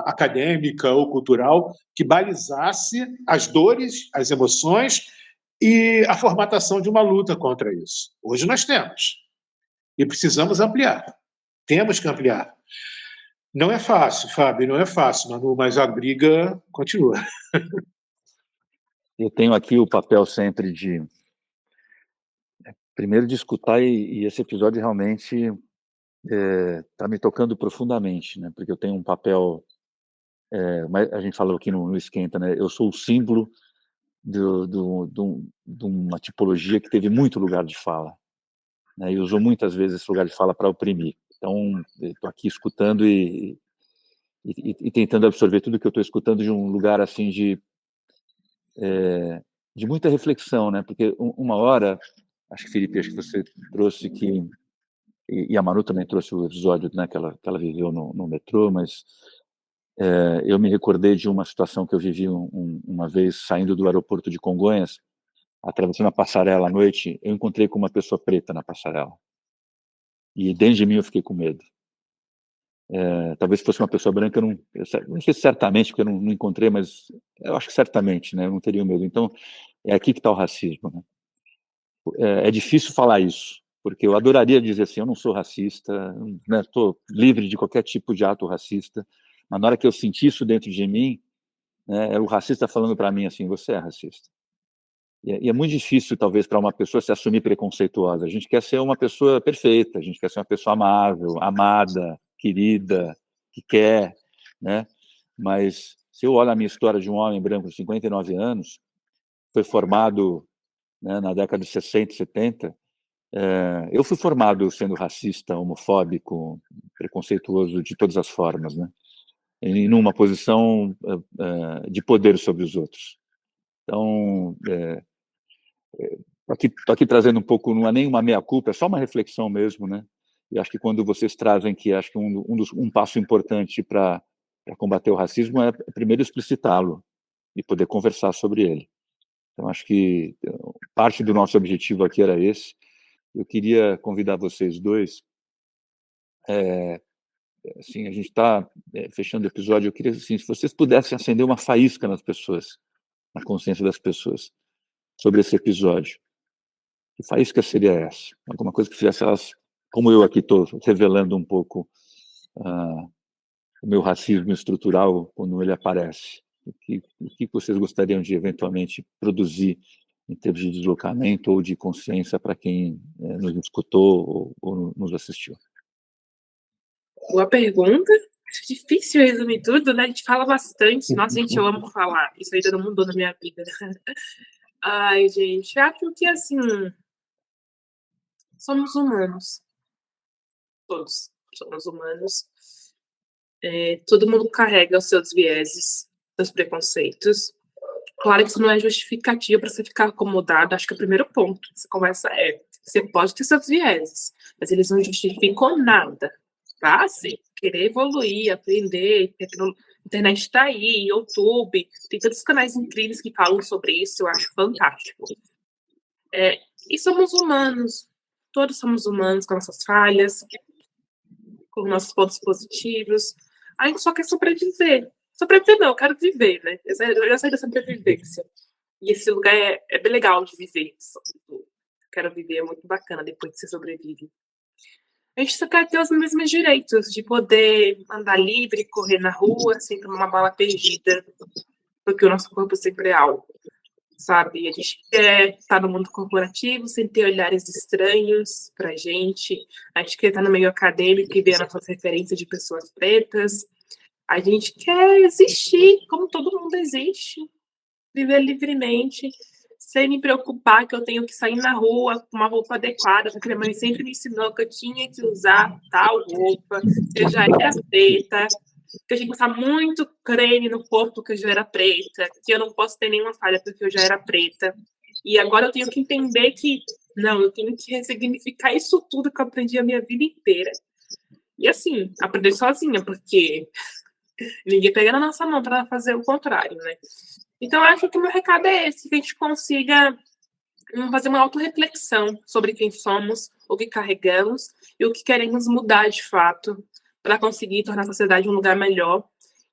S2: acadêmica ou cultural que balizasse as dores, as emoções e a formatação de uma luta contra isso. Hoje nós temos. E precisamos ampliar. Temos que ampliar. Não é fácil, Fábio, não é fácil, Manu, mas a briga continua.
S1: Eu tenho aqui o papel sempre de, primeiro, de escutar, e esse episódio realmente está me tocando profundamente, né? Porque eu tenho um papel, a gente falou aqui no Esquenta, né? Eu sou o símbolo de uma tipologia que teve muito lugar de fala, né? E usou muitas vezes esse lugar de fala para oprimir. Então, estou aqui escutando e tentando absorver tudo que eu estou escutando de um lugar assim de muita reflexão, né? Porque uma hora, acho que, Felipe, acho que você trouxe que, e a Manu também trouxe o episódio, né, que ela viveu no metrô, mas eu me recordei de uma situação que eu vivi uma vez saindo do aeroporto de Congonhas, atravessando a passarela à noite. Eu encontrei com uma pessoa preta na passarela. E dentro de mim eu fiquei com medo. Talvez fosse uma pessoa branca, eu não sei certamente, porque eu não encontrei, mas eu acho que certamente, né, eu não teria medo. Então, é aqui que está o racismo, né? É difícil falar isso, porque eu adoraria dizer assim, eu não sou racista, né, estou livre de qualquer tipo de ato racista, mas na hora que eu senti isso dentro de mim, né, é o racista falando para mim assim, você é racista. E é muito difícil, talvez, para uma pessoa se assumir preconceituosa. A gente quer ser uma pessoa perfeita, a gente quer ser uma pessoa amável, amada, querida, que quer, né? Mas se eu olho a minha história de um homem branco de 59 anos, foi formado, né, na década de 60 e 70, eu fui formado sendo racista, homofóbico, preconceituoso de todas as formas, né? E numa posição de poder sobre os outros. Então, estou aqui trazendo um pouco, não é nem uma meia-culpa, é só uma reflexão mesmo, né? E acho que quando vocês trazem que acho que um passo importante para combater o racismo é primeiro explicitá-lo e poder conversar sobre ele. Então, acho que parte do nosso objetivo aqui era esse. Eu queria convidar vocês dois, assim, a gente está fechando o episódio, eu queria, assim, se vocês pudessem acender uma faísca nas pessoas, na consciência das pessoas, sobre esse episódio. Que faísca seria essa? Alguma coisa que fizesse elas, como eu aqui estou revelando um pouco o meu racismo estrutural quando ele aparece. O que vocês gostariam de eventualmente produzir em termos de deslocamento ou de consciência para quem nos escutou ou nos assistiu?
S3: Boa pergunta. Acho difícil resumir tudo, né? A gente fala bastante. Nossa, gente, eu amo falar. Isso ainda não mudou na minha vida. Ai, gente, acho que, assim, somos humanos. Todos somos humanos. Todo mundo carrega os seus vieses, seus preconceitos. Claro que isso não é justificativa para você ficar acomodado. Acho que o primeiro ponto dessa conversa você pode ter seus vieses, mas eles não justificam nada, tá? Assim, querer evoluir, aprender, a internet está aí, YouTube, tem tantos canais incríveis que falam sobre isso, eu acho fantástico. E somos humanos, todos somos humanos com nossas falhas, com nossos pontos positivos. A gente só quer sobreviver. Sobreviver não, eu quero viver, né? Eu já saí da sobrevivência. E esse lugar é bem legal de viver. Quero viver, é muito bacana depois que você sobrevive. A gente só quer ter os mesmos direitos, de poder andar livre, correr na rua, sem tomar uma bala perdida, porque o nosso corpo sempre é algo, sabe? A gente quer estar no mundo corporativo sem ter olhares estranhos pra gente. A gente quer estar no meio acadêmico e ver as nossas referências de pessoas pretas. A gente quer existir como todo mundo existe, viver livremente, sem me preocupar que eu tenho que sair na rua com uma roupa adequada, porque minha mãe sempre me ensinou que eu tinha que usar tal roupa, que eu já era preta, que eu tinha que passar muito creme no corpo porque eu já era preta, que eu não posso ter nenhuma falha porque eu já era preta. E agora eu tenho que entender que, não, eu tenho que ressignificar isso tudo que eu aprendi a minha vida inteira. E assim, aprender sozinha, porque ninguém pega na nossa mão para fazer o contrário, né? Então, eu acho que o meu recado é esse, que a gente consiga fazer uma autorreflexão sobre quem somos, o que carregamos e o que queremos mudar de fato, para conseguir tornar a sociedade um lugar melhor.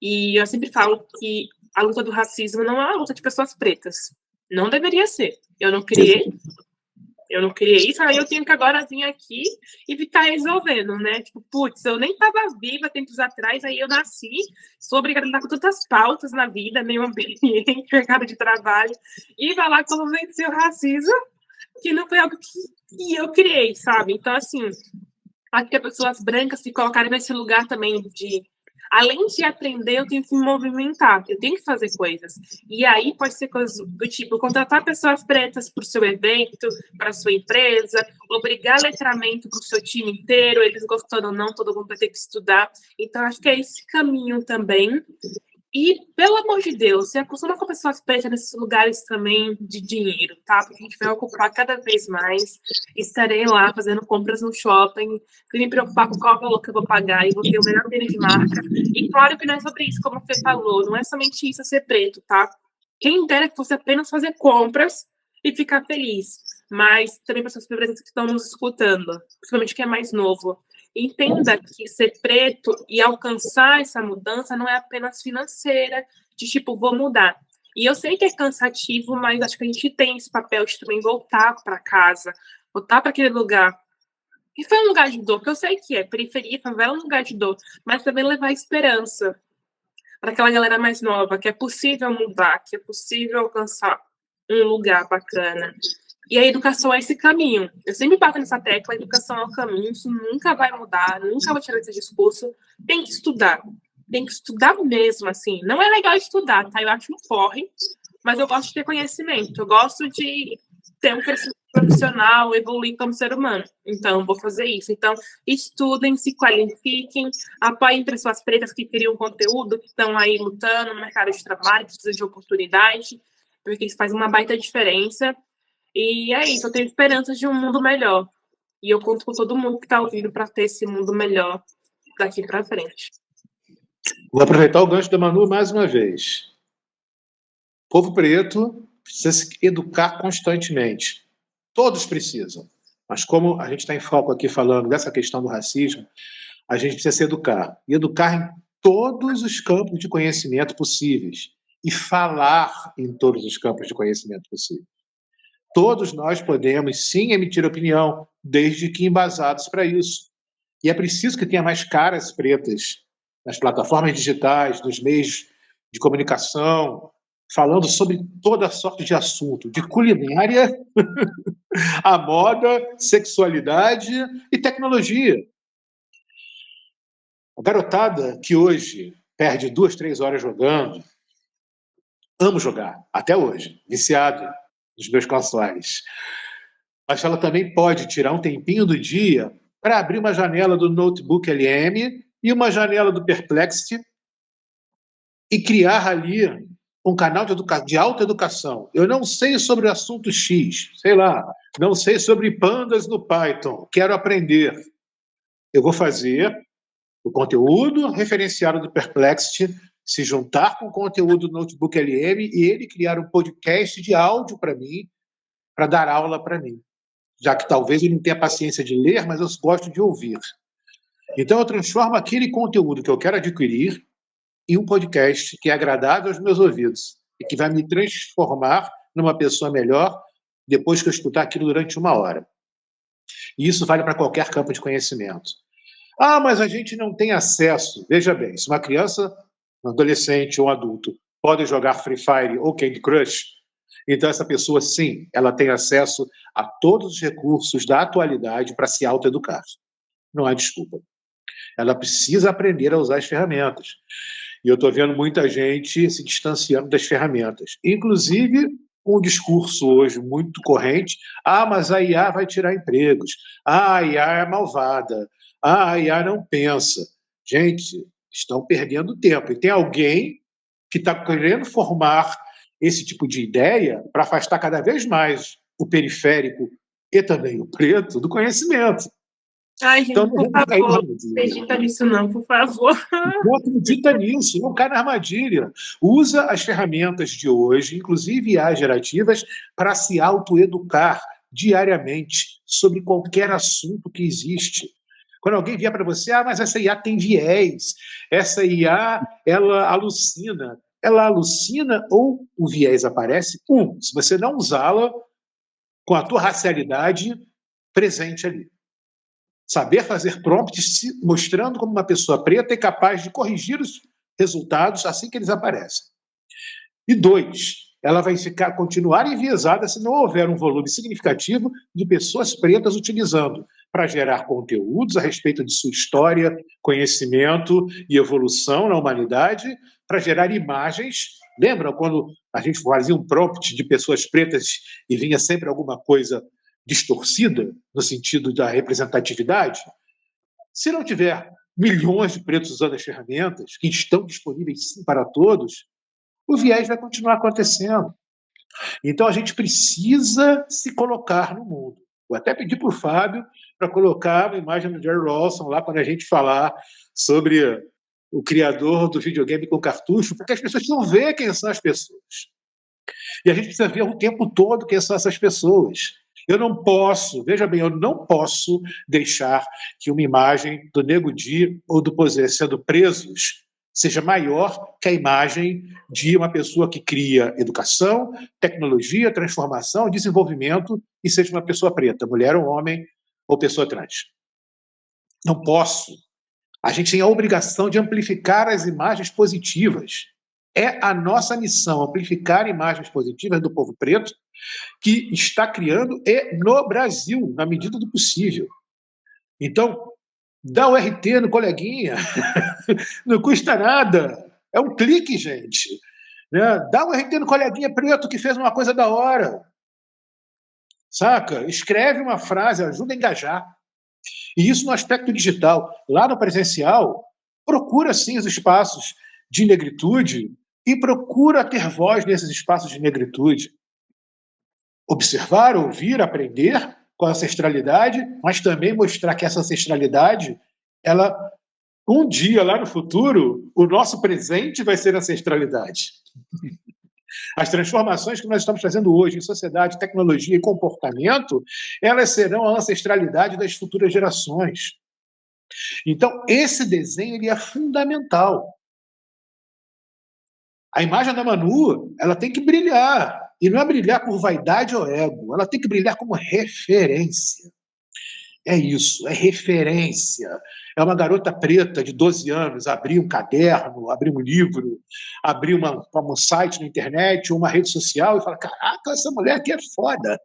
S3: E eu sempre falo que a luta do racismo não é uma luta de pessoas pretas. Não deveria ser. Eu não criei isso, aí eu tenho que agora vir aqui e ficar resolvendo, né? Tipo, putz, eu nem estava viva tempos atrás, aí eu nasci, sou obrigada a lidar com tantas pautas na vida, meio ambiente, mercado de trabalho, e vai lá como vencer o racismo, que não foi algo que eu criei, sabe? Então, assim, acho que as pessoas brancas se colocarem nesse lugar também de, além de aprender, eu tenho que me movimentar, eu tenho que fazer coisas. E aí pode ser coisas do tipo, contratar pessoas pretas para o seu evento, para a sua empresa, obrigar letramento para o seu time inteiro, eles gostando ou não, todo mundo vai ter que estudar. Então, acho que é esse caminho também. E, pelo amor de Deus, se acostuma com pessoas pretas nesses lugares também de dinheiro, tá? Porque a gente vai ocupar cada vez mais. Estarei lá fazendo compras no shopping, sem me preocupar com qual é o valor que eu vou pagar e vou ter o melhor tênis de marca. E claro que não é sobre isso, como você falou, não é somente isso ser preto, tá? Quem dera que fosse apenas fazer compras e ficar feliz. Mas também pessoas pretas que estão nos escutando, principalmente quem é mais novo. Entenda que ser preto e alcançar essa mudança não é apenas financeira, de tipo, vou mudar. E eu sei que é cansativo, mas acho que a gente tem esse papel de também voltar para casa, voltar para aquele lugar. E foi um lugar de dor, que eu sei que é, periferia, favela é um lugar de dor, mas também levar esperança para aquela galera mais nova, que é possível mudar, que é possível alcançar um lugar bacana. E a educação é esse caminho. Eu sempre bato nessa tecla, a educação é o caminho, isso nunca vai mudar, nunca vou tirar esse discurso. Tem que estudar mesmo, assim. Não é legal estudar, tá? Eu acho um porre, mas eu gosto de ter conhecimento, eu gosto de ter um crescimento profissional, evoluir como ser humano. Então, vou fazer isso. Então, estudem, se qualifiquem, apoiem pessoas pretas que criam conteúdo, que estão aí lutando no mercado de trabalho, que precisam de oportunidade, porque isso faz uma baita diferença. E é isso, eu tenho esperanças de um mundo melhor. E eu conto com todo mundo que está ouvindo para ter esse mundo melhor daqui para frente.
S2: Vou aproveitar o gancho da Manu mais uma vez. O povo preto precisa se educar constantemente. Todos precisam. Mas como a gente está em foco aqui falando dessa questão do racismo, a gente precisa se educar. E educar em todos os campos de conhecimento possíveis. E falar em todos os campos de conhecimento possíveis. Todos nós podemos, sim, emitir opinião, desde que embasados para isso. E é preciso que tenha mais caras pretas nas plataformas digitais, nos meios de comunicação, falando sobre toda sorte de assunto, de culinária a moda, sexualidade e tecnologia. A garotada que hoje perde 2, 3 horas jogando, amo jogar, até hoje, viciado nos meus consoles. Mas ela também pode tirar um tempinho do dia para abrir uma janela do Notebook LM e uma janela do Perplexity e criar ali um canal de autoeducação. Eu não sei sobre o assunto X, sei lá, não sei sobre pandas no Python, quero aprender. Eu vou fazer o conteúdo referenciado do Perplexity se juntar com o conteúdo do Notebook LM e ele criar um podcast de áudio para mim, para dar aula para mim. Já que talvez eu não tenha paciência de ler, mas eu gosto de ouvir. Então eu transformo aquele conteúdo que eu quero adquirir em um podcast que é agradável aos meus ouvidos e que vai me transformar numa pessoa melhor depois que eu escutar aquilo durante 1 hora. E isso vale para qualquer campo de conhecimento. Ah, mas a gente não tem acesso. Veja bem, se uma criança, um adolescente ou um adulto pode jogar Free Fire ou Candy Crush, então essa pessoa, sim, ela tem acesso a todos os recursos da atualidade para se autoeducar. Não há desculpa. Ela precisa aprender a usar as ferramentas. E eu estou vendo muita gente se distanciando das ferramentas. Inclusive, um discurso hoje muito corrente, mas a IA vai tirar empregos, a IA é malvada, a IA não pensa. Gente, estão perdendo tempo. E tem alguém que está querendo formar esse tipo de ideia para afastar cada vez mais o periférico e também o preto do conhecimento.
S3: Ai, gente,
S2: Então,
S3: por favor, não acredita nisso não, por favor.
S2: Não acredita nisso, não cai na armadilha. Usa as ferramentas de hoje, inclusive as gerativas, para se autoeducar diariamente sobre qualquer assunto que existe. Quando alguém vier para você, mas essa IA tem viés, essa IA, ela alucina. Ela alucina ou o viés aparece? Se você não usá-la com a tua racialidade presente ali. Saber fazer prompts mostrando como uma pessoa preta é capaz de corrigir os resultados assim que eles aparecem. E 2, ela vai continuar enviesada se não houver um volume significativo de pessoas pretas utilizando para gerar conteúdos a respeito de sua história, conhecimento e evolução na humanidade, para gerar imagens. Lembram quando a gente fazia um prompt de pessoas pretas e vinha sempre alguma coisa distorcida, no sentido da representatividade? Se não tiver milhões de pretos usando as ferramentas, que estão disponíveis sim para todos, o viés vai continuar acontecendo. Então, a gente precisa se colocar no mundo. Vou até pedir para o Fábio para colocar uma imagem do Jerry Rawson lá quando a gente falar sobre o criador do videogame com cartucho, porque as pessoas precisam ver quem são as pessoas. E a gente precisa ver o tempo todo quem são essas pessoas. Eu não posso, veja bem, eu não posso deixar que uma imagem do Nego Di ou do Posé sendo presos seja maior que a imagem de uma pessoa que cria educação, tecnologia, transformação, desenvolvimento e seja uma pessoa preta, mulher ou homem ou pessoa trans. Não posso. A gente tem a obrigação de amplificar as imagens positivas. É a nossa missão amplificar imagens positivas do povo preto que está criando no Brasil, na medida do possível. Então, dá o RT no coleguinha, não custa nada, é um clique, gente. Né? Dá o RT no coleguinha preto que fez uma coisa da hora. Saca? Escreve uma frase, ajuda a engajar. E isso no aspecto digital. Lá no presencial, procura sim os espaços de negritude e procura ter voz nesses espaços de negritude. Observar, ouvir, aprender com a ancestralidade, mas também mostrar que essa ancestralidade, ela, um dia lá no futuro, o nosso presente vai ser ancestralidade. As transformações que nós estamos fazendo hoje em sociedade, tecnologia e comportamento, elas serão a ancestralidade das futuras gerações. Então, esse desenho ele é fundamental. A imagem da Manu, ela tem que brilhar. E não é brilhar por vaidade ou ego. Ela tem que brilhar como referência. É isso, é referência. É uma garota preta de 12 anos abrir um caderno, abrir um livro, abrir um site na internet ou uma rede social e falar: caraca, essa mulher aqui é foda.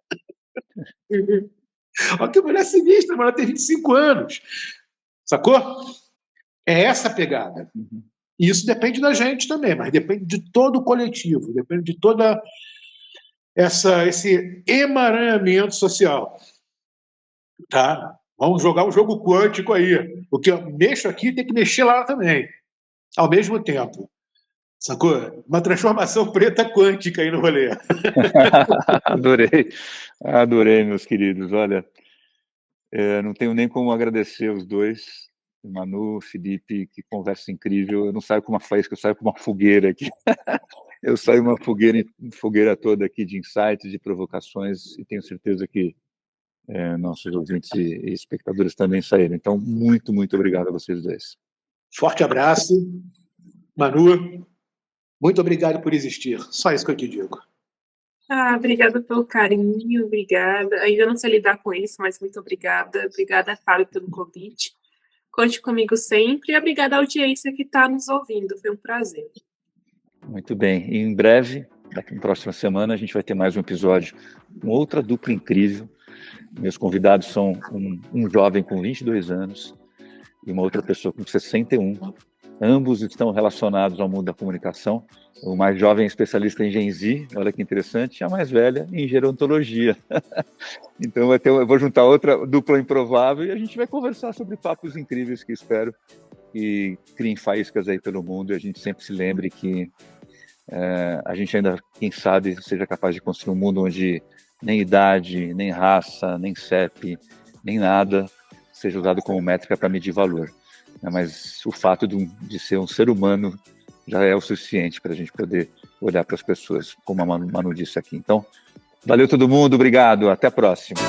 S2: Olha que mulher sinistra, mas ela tem 25 anos. Sacou? É essa a pegada. E isso depende da gente também, mas depende de todo o coletivo, depende de toda esse emaranhamento social. Tá? Vamos jogar um jogo quântico aí. O que eu mexo aqui tem que mexer lá também, ao mesmo tempo. Sacou? Uma transformação preta quântica aí no rolê.
S1: Adorei, meus queridos. Olha, não tenho nem como agradecer os dois, Manu, Felipe, que conversa incrível. Eu não saio com uma faísca, eu saio com uma fogueira aqui. Eu saio uma fogueira toda aqui de insights, de provocações, e tenho certeza que nossos ouvintes e espectadores também saíram. Então, muito, muito obrigado a vocês dois.
S2: Forte abraço. Manu, muito obrigado por existir. Só isso que eu te digo.
S3: Obrigada pelo carinho, obrigada. Ainda não sei lidar com isso, mas muito obrigada. Obrigada, Fábio, pelo convite. Conte comigo sempre e obrigada à audiência que está nos ouvindo. Foi um prazer.
S1: Muito bem. E em breve, na próxima semana, a gente vai ter mais um episódio com outra dupla incrível. Meus convidados são um jovem com 22 anos e uma outra pessoa com 61. Ambos estão relacionados ao mundo da comunicação. O mais jovem é especialista em Gen Z, olha que interessante, e a mais velha em gerontologia. Então eu vou juntar outra dupla improvável e a gente vai conversar sobre papos incríveis que espero que criem faíscas aí pelo mundo e a gente sempre se lembre que a gente ainda, quem sabe, seja capaz de construir um mundo onde nem idade, nem raça, nem CEP, nem nada seja usado como métrica para medir valor. Mas o fato de ser um ser humano já é o suficiente para a gente poder olhar para as pessoas, como a Manu disse aqui. Então, valeu todo mundo, obrigado, até a próxima.